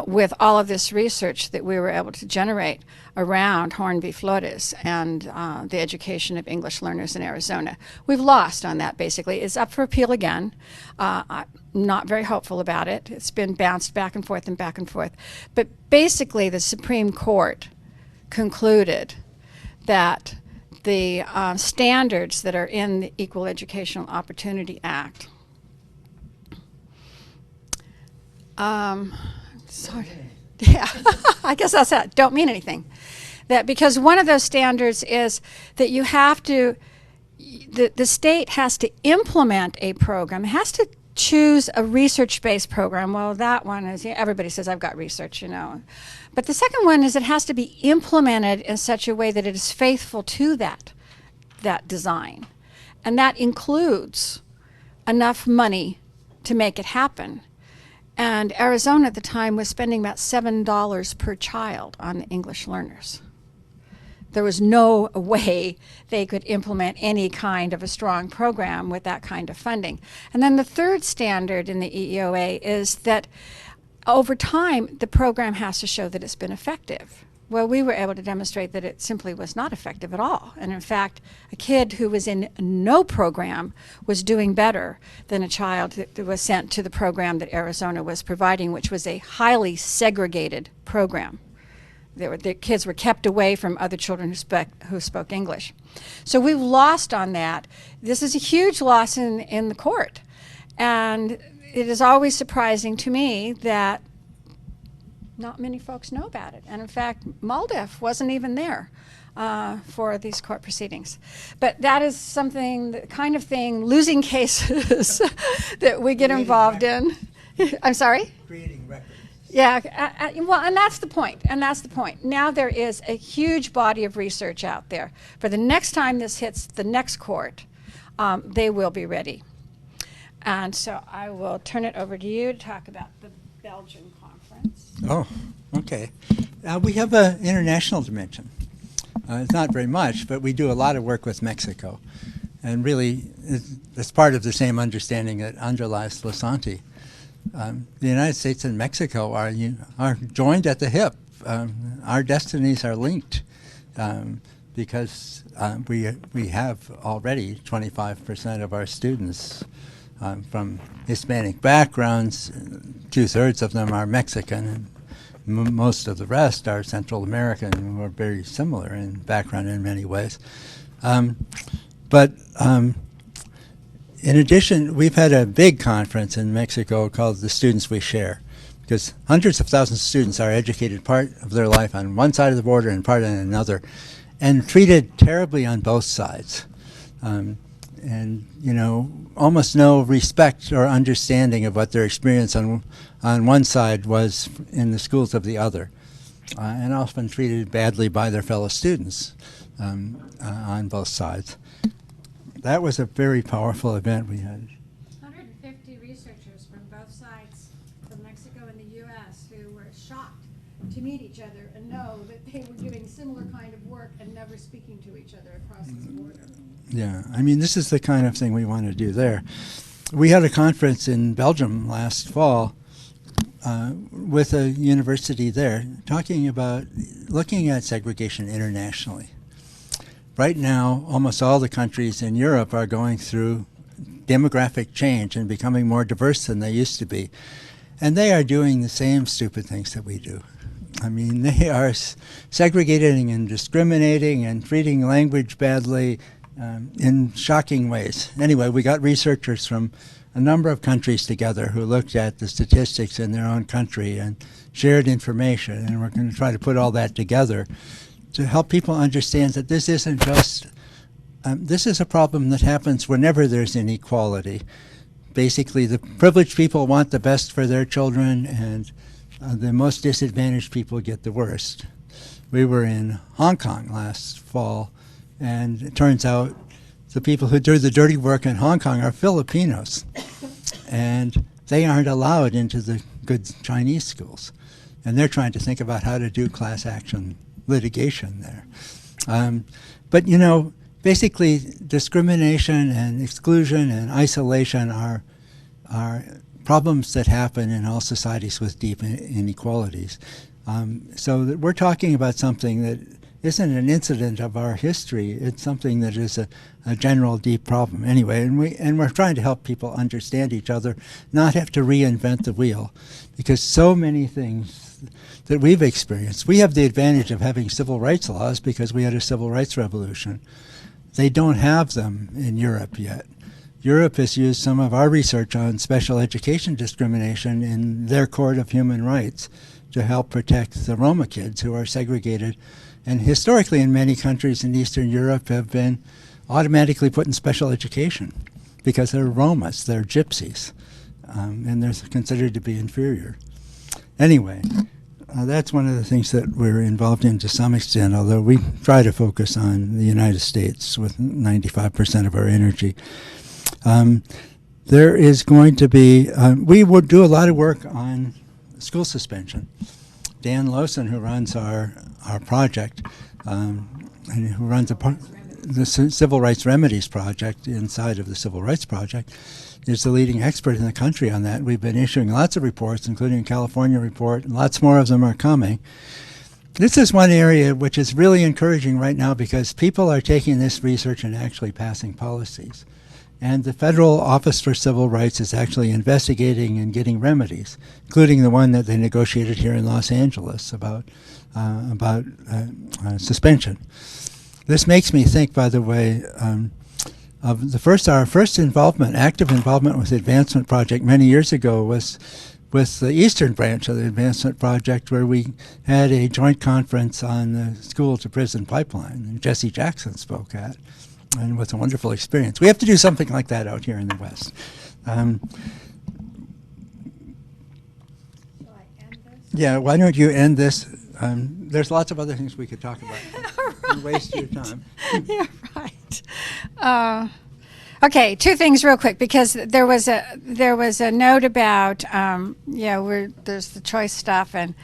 with all of this research that we were able to generate around Juan V. Flores and the education of English learners in Arizona. We've lost on that, basically. It's up for appeal again. I'm not very hopeful about it. It's been bounced back and forth and back and forth. But basically, the Supreme Court concluded that the standards that are in the Equal Educational Opportunity Act sorry. Yeah, I guess that's it. Don't mean anything. That because one of those standards is that you have to, the state has to implement a program, has to choose a research-based program. Well, that one is, everybody says, I've got research, you know. But the second one is it has to be implemented in such a way that it is faithful to that design. And that includes enough money to make it happen. And Arizona at the time was spending about $7 per child on English learners. There was no way they could implement any kind of a strong program with that kind of funding. And then the third standard in the EEOA is that over time, the program has to show that it's been effective. Well, we were able to demonstrate that it simply was not effective at all. And in fact, a kid who was in no program was doing better than a child that was sent to the program that Arizona was providing, which was a highly segregated program. The kids were kept away from other children who spoke English. So we've lost on that. This is a huge loss in the court. And it is always surprising to me that not many folks know about it. And in fact, MALDEF wasn't even there for these court proceedings. But that is something, the kind of thing, losing cases that we get involved in. I'm sorry?
Creating records.
Yeah, well, and that's the point, Now there is a huge body of research out there. For the next time this hits the next court, they will be ready. And so I will turn it over to you to talk about the Belgian conference.
Oh, okay. We have an international dimension. It's not very much, but we do a lot of work with Mexico. And really, it's part of the same understanding that underlies Lisanti. The United States and Mexico are joined at the hip. Our destinies are linked because we have already 25% of our students from Hispanic backgrounds. 2/3 of them are Mexican, and most of the rest are Central American, and we're very similar in background in many ways. But in addition, we've had a big conference in Mexico called the Students We Share, because hundreds of thousands of students are educated part of their life on one side of the border and part on another, and treated terribly on both sides. And, you know, almost no respect or understanding of what their experience on one side was in the schools of the other, and often treated badly by their fellow students on both sides. That was a very powerful event we had.
150 researchers from both sides, from Mexico and the U.S., who were shocked to meet each other and know that they were doing similar kind of work and never speaking to each other across this border.
Yeah, I mean, this is the kind of thing we want to do there. We had a conference in Belgium last fall with a university there talking about looking at segregation internationally. Right now, almost all the countries in Europe are going through demographic change and becoming more diverse than they used to be. And they are doing the same stupid things that we do. I mean, they are segregating and discriminating and treating language badly in shocking ways. Anyway, we got researchers from a number of countries together who looked at the statistics in their own country and shared information. And we're going to try to put all that together to help people understand that this isn't just, this is a problem that happens whenever there's inequality. Basically, the privileged people want the best for their children, and the most disadvantaged people get the worst. We were in Hong Kong last fall, and it turns out the people who do the dirty work in Hong Kong are Filipinos, and they aren't allowed into the good Chinese schools. And they're trying to think about how to do class action litigation there. But, you know, basically discrimination and exclusion and isolation are problems that happen in all societies with deep inequalities. So that we're talking about something that isn't an incident of our history. It's something that is a general deep problem anyway, and we're trying to help people understand each other, not have to reinvent the wheel, because so many things that we've experienced. We have the advantage of having civil rights laws because we had a civil rights revolution. They don't have them in Europe yet. Europe has used some of our research on special education discrimination in their Court of Human Rights to help protect the Roma kids who are segregated, and historically in many countries in Eastern Europe have been automatically put in special education because they're Romas, they're gypsies, and they're considered to be inferior. Anyway, that's one of the things that we're involved in to some extent, although we try to focus on the United States with 95% of our energy. There is going to be, we would do a lot of work on school suspension. Dan Lowson, who runs our project, and who runs the Civil Rights Remedies Project inside of the Civil Rights Project, is the leading expert in the country on that. We've been issuing lots of reports, including a California report, and lots more of them are coming. This is one area which is really encouraging right now because people are taking this research and actually passing policies. And the Federal Office for Civil Rights is actually investigating and getting remedies, including the one that they negotiated here in Los Angeles about suspension. This makes me think, by the way, of our first involvement, active involvement with the Advancement Project many years ago was with the Eastern branch of the Advancement Project, where we had a joint conference on the school-to-prison pipeline, and Jesse Jackson spoke at. And it was a wonderful experience. We have to do something like that out here in the West. Yeah, why don't you end this? There's lots of other things we could talk about. Don't waste your time.
Yeah, right. Okay, two things real quick, because there was a note about there's the choice stuff, and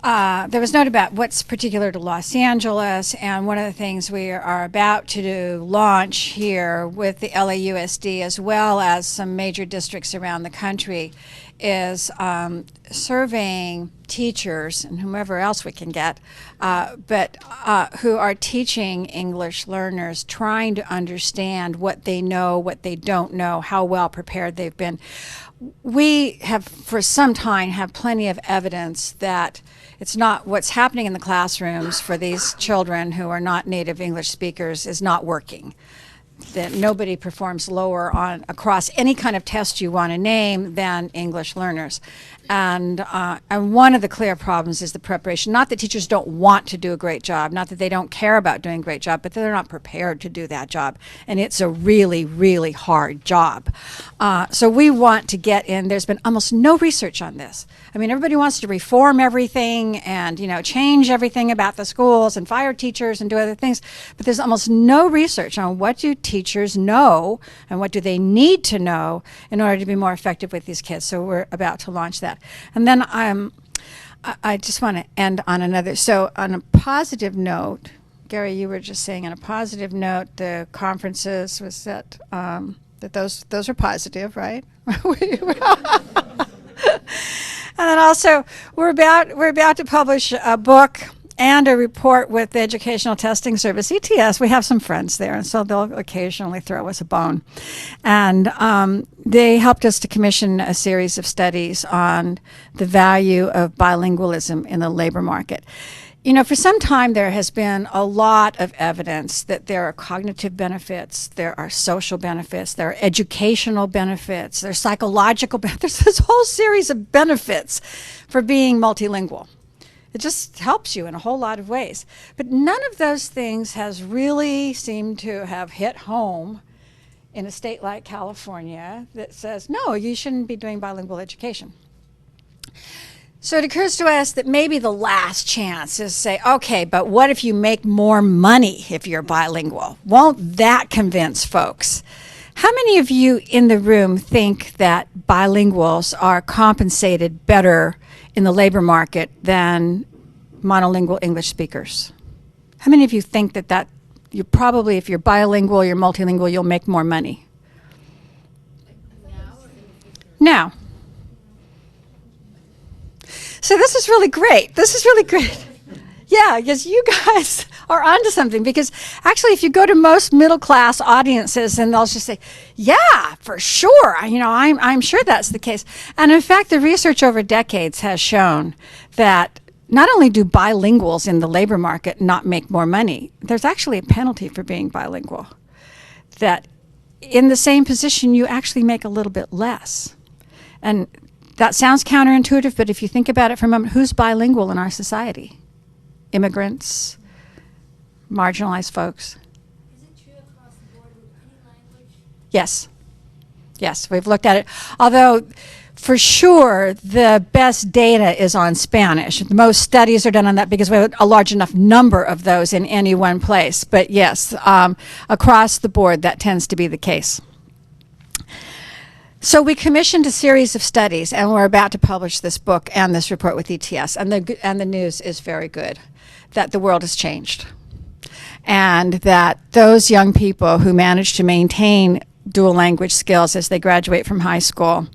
there was a note about what's particular to Los Angeles, and one of the things we are about to launch here with the LAUSD, as well as some major districts around the country, is surveying teachers and whomever else we can get, but who are teaching English learners, trying to understand what they know, what they don't know, how well prepared they've been. We have, for some time, have plenty of evidence that it's not what's happening in the classrooms for these children who are not native English speakers is not working. That nobody performs lower on across any kind of test you want to name than English learners. And one of the clear problems is the preparation. Not that teachers don't want to do a great job, not that they don't care about doing a great job, but they're not prepared to do that job. And it's a really, really hard job. So we want to get in. There's been almost no research on this. I mean, everybody wants to reform everything and, change everything about the schools and fire teachers and do other things. But there's almost no research on what do teachers know and what do they need to know in order to be more effective with these kids. So we're about to launch that. And then I just want to end on another. So on a positive note, Gary, you were just saying on a positive note, the conferences was that those are positive, right? And then also we're about to publish a book and a report with the Educational Testing Service, ETS. We have some friends there, and so they'll occasionally throw us a bone. And they helped us to commission a series of studies on the value of bilingualism in the labor market. For some time there has been a lot of evidence that there are cognitive benefits, there are social benefits, there are educational benefits, there are psychological benefits. There's this whole series of benefits for being multilingual. It just helps you in a whole lot of ways. But none of those things has really seemed to have hit home in a state like California that says, no, you shouldn't be doing bilingual education. So it occurs to us that maybe the last chance is to say, okay, but what if you make more money if you're bilingual? Won't that convince folks? How many of you in the room think that bilinguals are compensated better in the labor market than monolingual English speakers? How many of you think that you probably, if you're bilingual, you're multilingual, you'll make more money. Now. So this is really great. This is really great. Yeah, because you guys are onto something. Because actually, if you go to most middle-class audiences, and they'll just say, "Yeah, for sure. I'm sure that's the case." And in fact, the research over decades has shown that not only do bilinguals in the labor market not make more money, there's actually a penalty for being bilingual. That in the same position, you actually make a little bit less. And that sounds counterintuitive, but if you think about it for a moment, who's bilingual in our society? Immigrants, marginalized folks.
Is it true across the board with any language?
Yes. Yes, we've looked at it. Although, for sure, the best data is on Spanish. Most studies are done on that because we have a large enough number of those in any one place. But yes, across the board, that tends to be the case. So we commissioned a series of studies, and we're about to publish this book and this report with ETS. And the news is very good, that the world has changed. And that those young people who manage to maintain dual language skills as they graduate from high school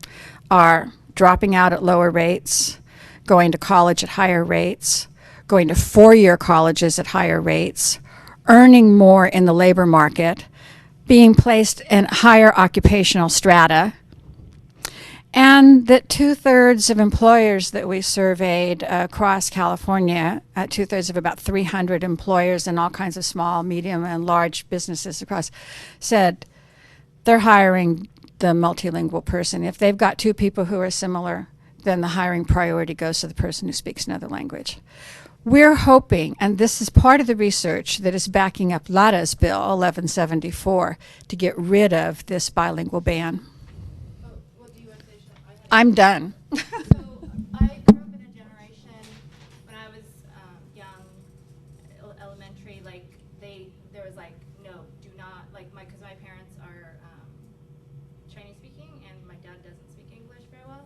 are dropping out at lower rates, going to college at higher rates, going to four-year colleges at higher rates, earning more in the labor market, being placed in higher occupational strata, and that 2/3 of employers that we surveyed across California, 2/3 of about 300 employers in all kinds of small, medium, and large businesses across, said they're hiring the multilingual person. If they've got two people who are similar, then the hiring priority goes to the person who speaks another language. We're hoping, and this is part of the research that is backing up Lara's bill, 1174, to get rid of this bilingual ban. I'm done.
So I grew up in a generation when I was young, elementary. Like there was like no, do not because my parents are Chinese speaking and my dad doesn't speak English very well.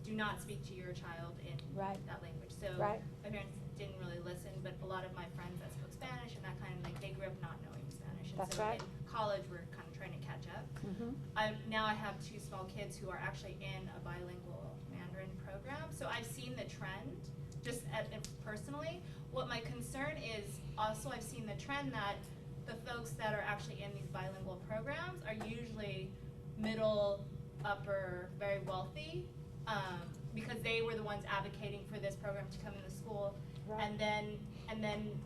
Do not speak to your child in
Right.
that language. So
Right.
my parents didn't really listen, but a lot of my friends that spoke Spanish and that kind of they grew up not knowing Spanish. And
That's
so
right.
in college we're kind of trying to catch up.
Mm-hmm.
Now I have two small kids who are actually in a bilingual Mandarin program, so I've seen the trend just personally. What my concern is also I've seen the trend that the folks that are actually in these bilingual programs are usually middle, upper, very wealthy, because they were the ones advocating for this program to come into school,
Right.
and then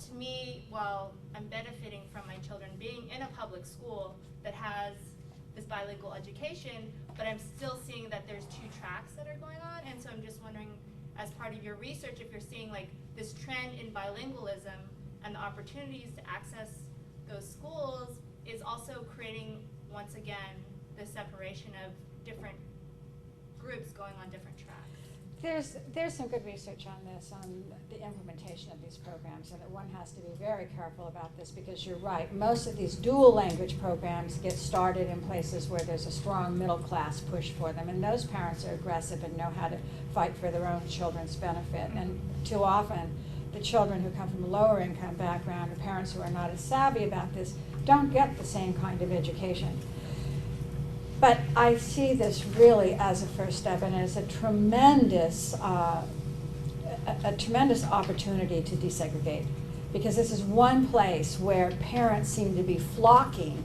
to me, while I'm benefiting from my children being in a public school that has this bilingual education, but I'm still seeing that there's two tracks that are going on, and so I'm just wondering, as part of your research, if you're seeing this trend in bilingualism and the opportunities to access those schools is also creating, once again, the separation of different groups going on different tracks.
There's some good research on this, on the implementation of these programs, and that one has to be very careful about this because you're right. Most of these dual language programs get started in places where there's a strong middle class push for them, and those parents are aggressive and know how to fight for their own children's benefit. And too often, the children who come from a lower income background or parents who are not as savvy about this don't get the same kind of education. But I see this really as a first step and as a tremendous opportunity to desegregate, because this is one place where parents seem to be flocking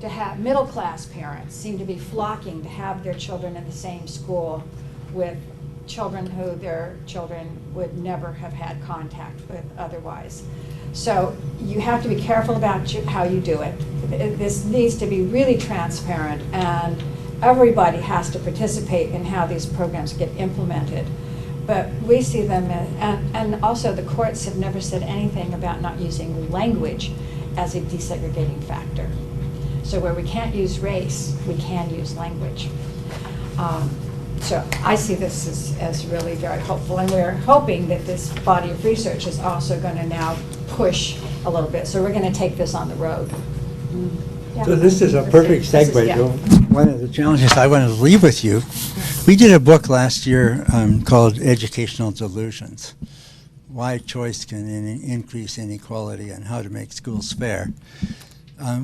to have, middle class parents seem to be flocking to have their children in the same school with children who their children would never have had contact with otherwise. So you have to be careful about how you do it. This needs to be really transparent, and everybody has to participate in how these programs get implemented. But we see them, and also the courts have never said anything about not using language as a desegregating factor. So where we can't use race, we can use language. So I see this as really very hopeful, and we're hoping that this body of research is also going to now push a little bit. So we're going to take this on the road. Yeah.
So this is a perfect
This is-
segue
yeah.
to one of the challenges I want to leave with you. We did a book last year called Educational Delusions. why choice can increase inequality and how to make schools fair.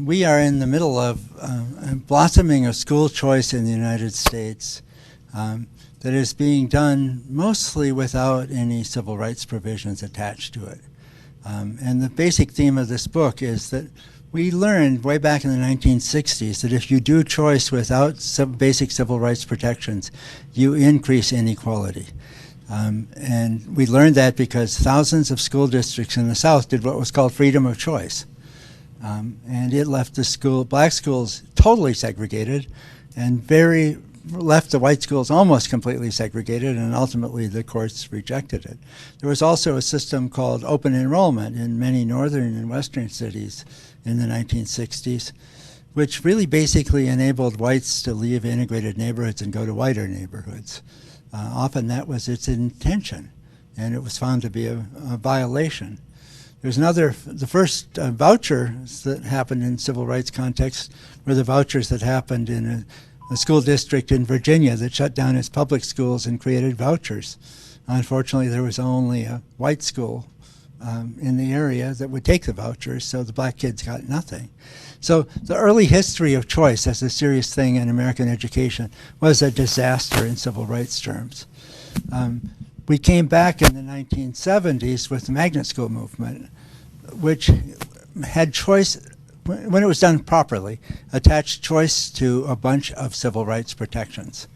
We are in the middle of blossoming of school choice in the United States that is being done mostly without any civil rights provisions attached to it. And the basic theme of this book is that we learned way back in the 1960s that if you do choice without some basic civil rights protections, you increase inequality. And we learned that because thousands of school districts in the South did what was called freedom of choice. And it left the black schools totally segregated and left the white schools almost completely segregated, and ultimately the courts rejected it. There was also a system called open enrollment in many northern and western cities in the 1960s, which really basically enabled whites to leave integrated neighborhoods and go to whiter neighborhoods. Often that was its intention, and it was found to be a violation. There's the first vouchers that happened in civil rights context were the vouchers that happened in a school district in Virginia that shut down its public schools and created vouchers. Unfortunately, there was only a white school in the area that would take the vouchers, so the black kids got nothing. So the early history of choice as a serious thing in American education was a disaster in civil rights terms. We came back in the 1970s with the magnet school movement, which had choice, when it was done properly, attached choice to a bunch of civil rights protections.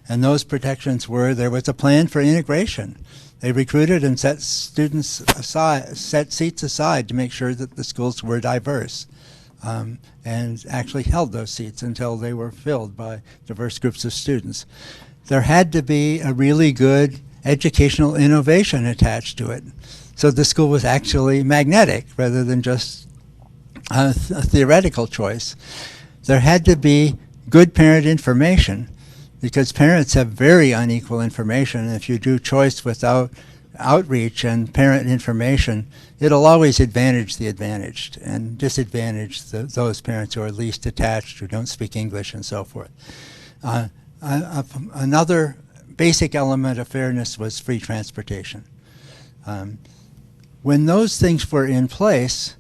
And those protections were, there was a plan for integration. They recruited and set seats aside to make sure that the schools were diverse, and actually held those seats until they were filled by diverse groups of students. There had to be a really good educational innovation attached to it. So the school was actually magnetic rather than just a theoretical choice. There had to be good parent information, because parents have very unequal information. If you do choice without outreach and parent information, it'll always advantage the advantaged and disadvantage those parents who are least attached, who don't speak English, and so forth. Another basic element of fairness was free transportation. When those things were in place,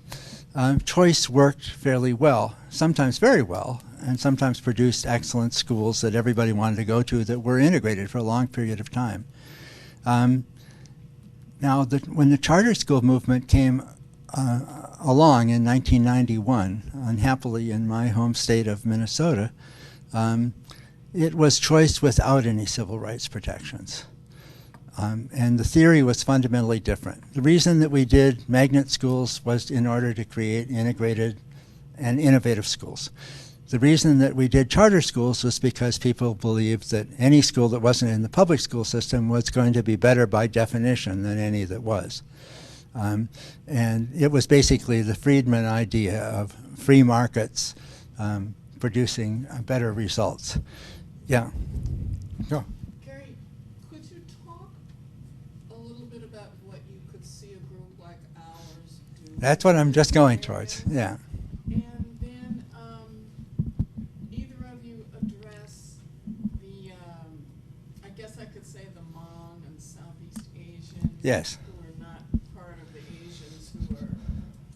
choice worked fairly well, sometimes very well, and sometimes produced excellent schools that everybody wanted to go to that were integrated for a long period of time. Now, when the charter school movement came along in 1991, unhappily in my home state of Minnesota, it was choice without any civil rights protections. And the theory was fundamentally different. The reason that we did magnet schools was in order to create integrated and innovative schools. The reason that we did charter schools was because people believed that any school that wasn't in the public school system was going to be better by definition than any that was. And it was basically the Friedman idea of free markets producing better results. Yeah. Go.
Gary, could you talk a little bit about what you could see a group like ours do?
That's what I'm just going towards, yeah.
And then either of you address the, I guess I could say the Hmong and Southeast Asians.
Yes.
Who are not part of the Asians who are,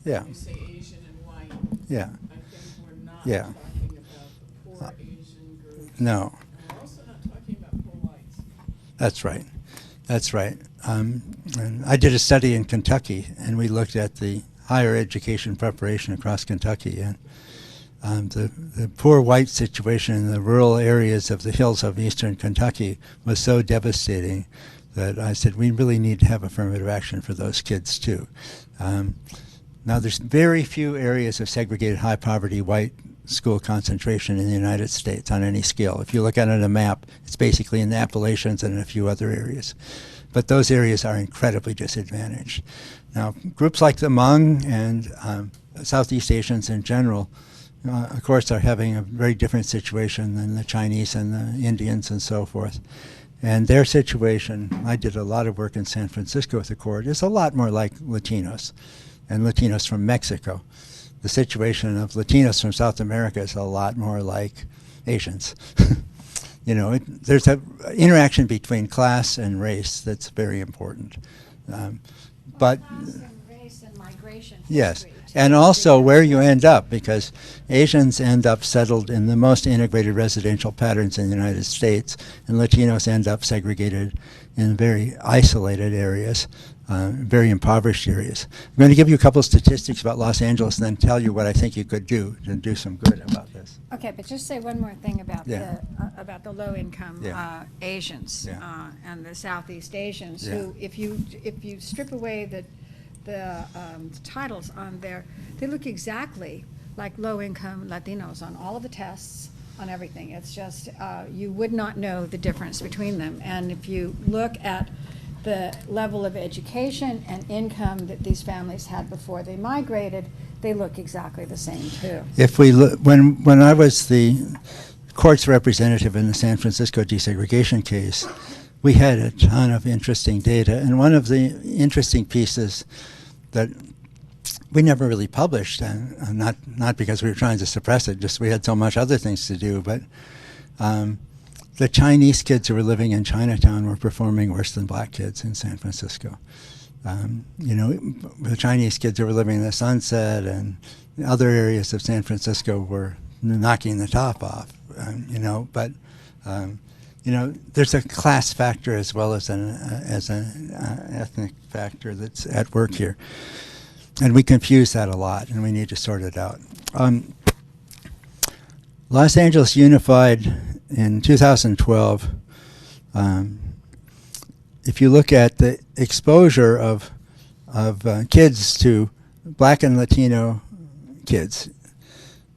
Yeah.
when you say Asian and white,
Yeah.
I think we're not
Yeah.
talking about the poor Asian groups.
No.
And we're also not talking about poor whites.
That's right. That's right. And I did a study in Kentucky, and we looked at the higher education preparation across Kentucky. And the poor white situation in the rural areas of the hills of eastern Kentucky was so devastating that I said, we really need to have affirmative action for those kids, too. Now, there's very few areas of segregated high poverty white school concentration in the United States on any scale. If you look at it on a map, it's basically in the Appalachians and in a few other areas. But those areas are incredibly disadvantaged. Now, groups like the Hmong and Southeast Asians in general, of course, are having a very different situation than the Chinese and the Indians and so forth. And their situation, I did a lot of work in San Francisco with the court, is a lot more like Latinos and Latinos from Mexico. The situation of Latinos from South America is a lot more like Asians. You know, there's an interaction between class and race that's very important. But
Class and race and migration
yes,
history, too.
and also where you end up, because Asians end up settled in the most integrated residential patterns in the United States, and Latinos end up segregated in very isolated areas, very impoverished areas. I'm going to give you a couple of statistics about Los Angeles and then tell you what I think you could do to do some good about this.
Okay, but just say one more thing
Yeah.
about the low-income
Yeah.
Asians
Yeah.
and the Southeast Asians
Yeah.
who, if you strip away the titles on there, they look exactly like low-income Latinos on all of the tests, on everything. It's just you would not know the difference between them. And if you look at the level of education and income that these families had before they migrated, they look exactly the same too.
If we look, when I was the court's representative in the San Francisco desegregation case, we had a ton of interesting data, and one of the interesting pieces that we never really published, and not because we were trying to suppress it, just we had so much other things to do, but the Chinese kids who were living in Chinatown were performing worse than black kids in San Francisco. The Chinese kids who were living in the Sunset and other areas of San Francisco were knocking the top off, but there's a class factor as well as an ethnic factor that's at work here. And we confuse that a lot, and we need to sort it out. Los Angeles Unified in 2012, if you look at the exposure of kids to black and Latino kids,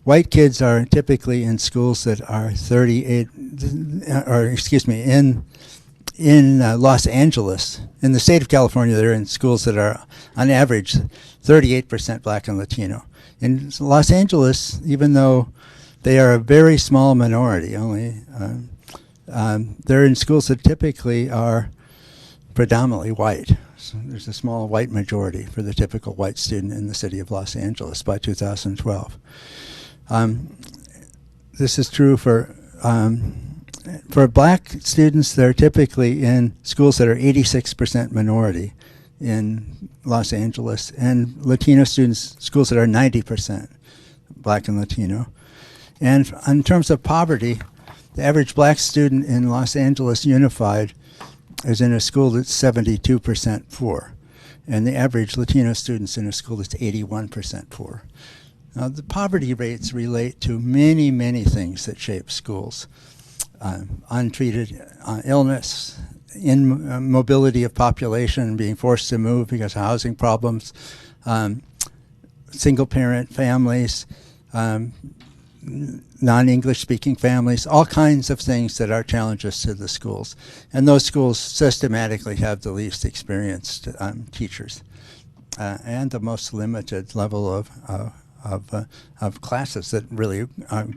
white kids are typically in schools that are in Los Angeles. In the state of California, they're in schools that are, on average, 38% black and Latino. In Los Angeles, even though they are a very small minority, only they're in schools that typically are predominantly white. So there's a small white majority for the typical white student in the city of Los Angeles by 2012. This is true for black students. They're typically in schools that are 86% minority in Los Angeles, and Latino students, schools that are 90% black and Latino. And in terms of poverty, the average black student in Los Angeles Unified is in a school that's 72% poor, and the average Latino student's in a school that's 81% poor. Now, the poverty rates relate to many, many things that shape schools. Untreated illness, mobility of population, being forced to move because of housing problems, single-parent families, non-English speaking families, all kinds of things that are challenges to the schools. And those schools systematically have the least experienced teachers and the most limited level of classes that really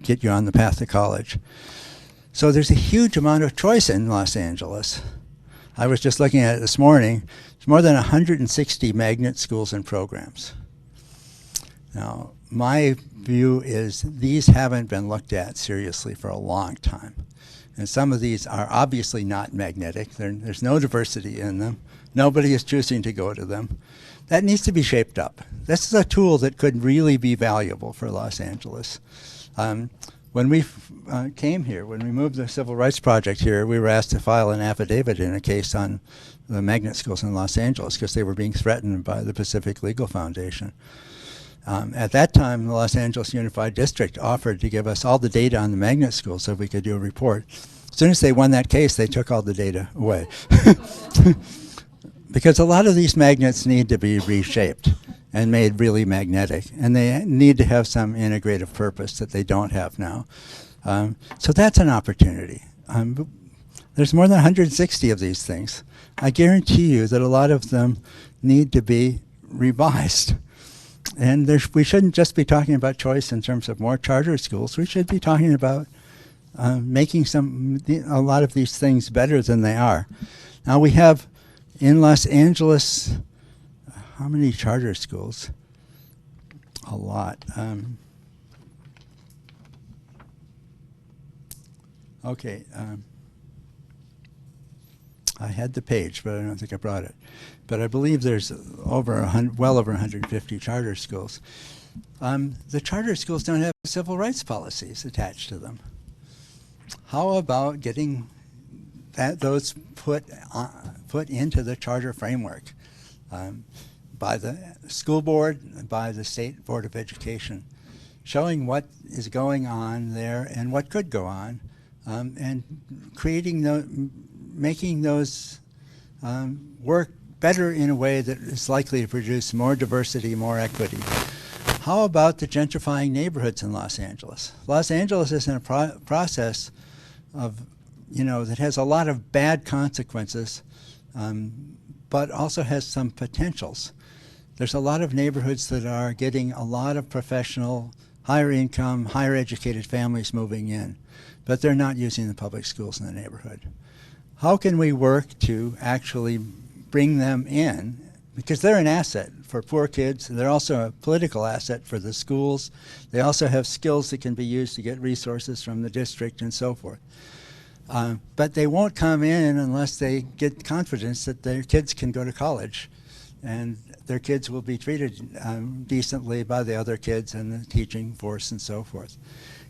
get you on the path to college. So there's a huge amount of choice in Los Angeles. I was just looking at it this morning. There's more than 160 magnet schools and programs. Now, my view is these haven't been looked at seriously for a long time. And some of these are obviously not magnetic. There's no diversity in them. Nobody is choosing to go to them. That needs to be shaped up. This is a tool that could really be valuable for Los Angeles. When we came here, when we moved the Civil Rights Project here, we were asked to file an affidavit in a case on the magnet schools in Los Angeles because they were being threatened by the Pacific Legal Foundation. At that time, the Los Angeles Unified District offered to give us all the data on the magnet schools so we could do a report. As soon as they won that case, they took all the data away. Because a lot of these magnets need to be reshaped and made really magnetic, and they need to have some integrative purpose that they don't have now. So that's an opportunity. There's more than 160 of these things. I guarantee you that a lot of them need to be revised. And we shouldn't just be talking about choice in terms of more charter schools. We should be talking about making a lot of these things better than they are. Now we have in Los Angeles, how many charter schools? A lot. I had the page, but I don't think I brought it. But I believe there's well over 150 charter schools. The charter schools don't have civil rights policies attached to them. How about getting those put into the charter framework by the school board, by the State Board of Education, showing what is going on there and what could go on, and making those work better in a way that is likely to produce more diversity, more equity. How about the gentrifying neighborhoods in Los Angeles? Los Angeles is in a process of, that has a lot of bad consequences, but also has some potentials. There's a lot of neighborhoods that are getting a lot of professional, higher income, higher educated families moving in, but they're not using the public schools in the neighborhood. How can we work to actually bring them in? Because they're an asset for poor kids. They're also a political asset for the schools. They also have skills that can be used to get resources from the district and so forth. But they won't come in unless they get confidence that their kids can go to college and their kids will be treated decently by the other kids and the teaching force and so forth.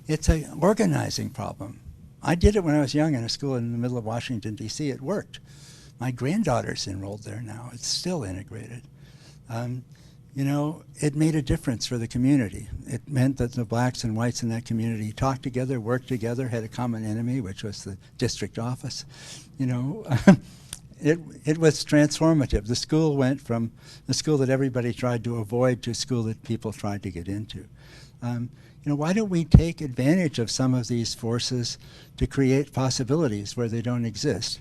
It's an organizing problem. I did it when I was young in a school in the middle of Washington, D.C. It worked. My granddaughter's enrolled there now. It's still integrated. It made a difference for the community. It meant that the blacks and whites in that community talked together, worked together, had a common enemy, which was the district office. It was transformative. The school went from the school that everybody tried to avoid to a school that people tried to get into. Why don't we take advantage of some of these forces to create possibilities where they don't exist?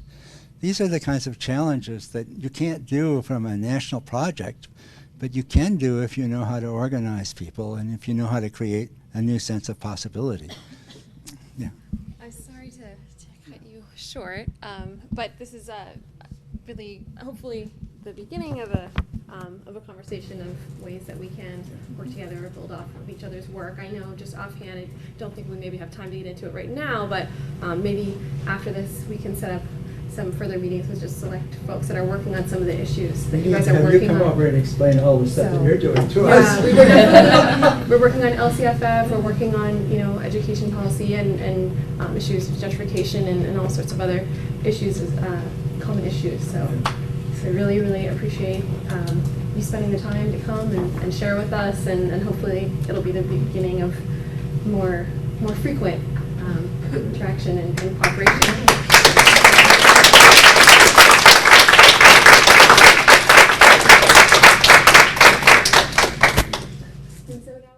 These are the kinds of challenges that you can't do from a national project, but you can do if you know how to organize people and if you know how to create a new sense of possibility. Yeah.
I'm sorry to cut you short, but this is really, hopefully, the beginning of a conversation of ways that we can work together or build off of each other's work. I know just offhand, I don't think we maybe have time to get into it right now, but maybe after this we can set up some further meetings with just select folks that are working on some of the issues that you guys are working on.
Have you come over and explain all the stuff that you're doing to
us?
us?
We're working on LCFF, we're working on education policy and issues of gentrification and all sorts of other issues, common issues. So I really, really appreciate you spending the time to come and share with us, and hopefully it'll be the beginning of more frequent interaction and cooperation.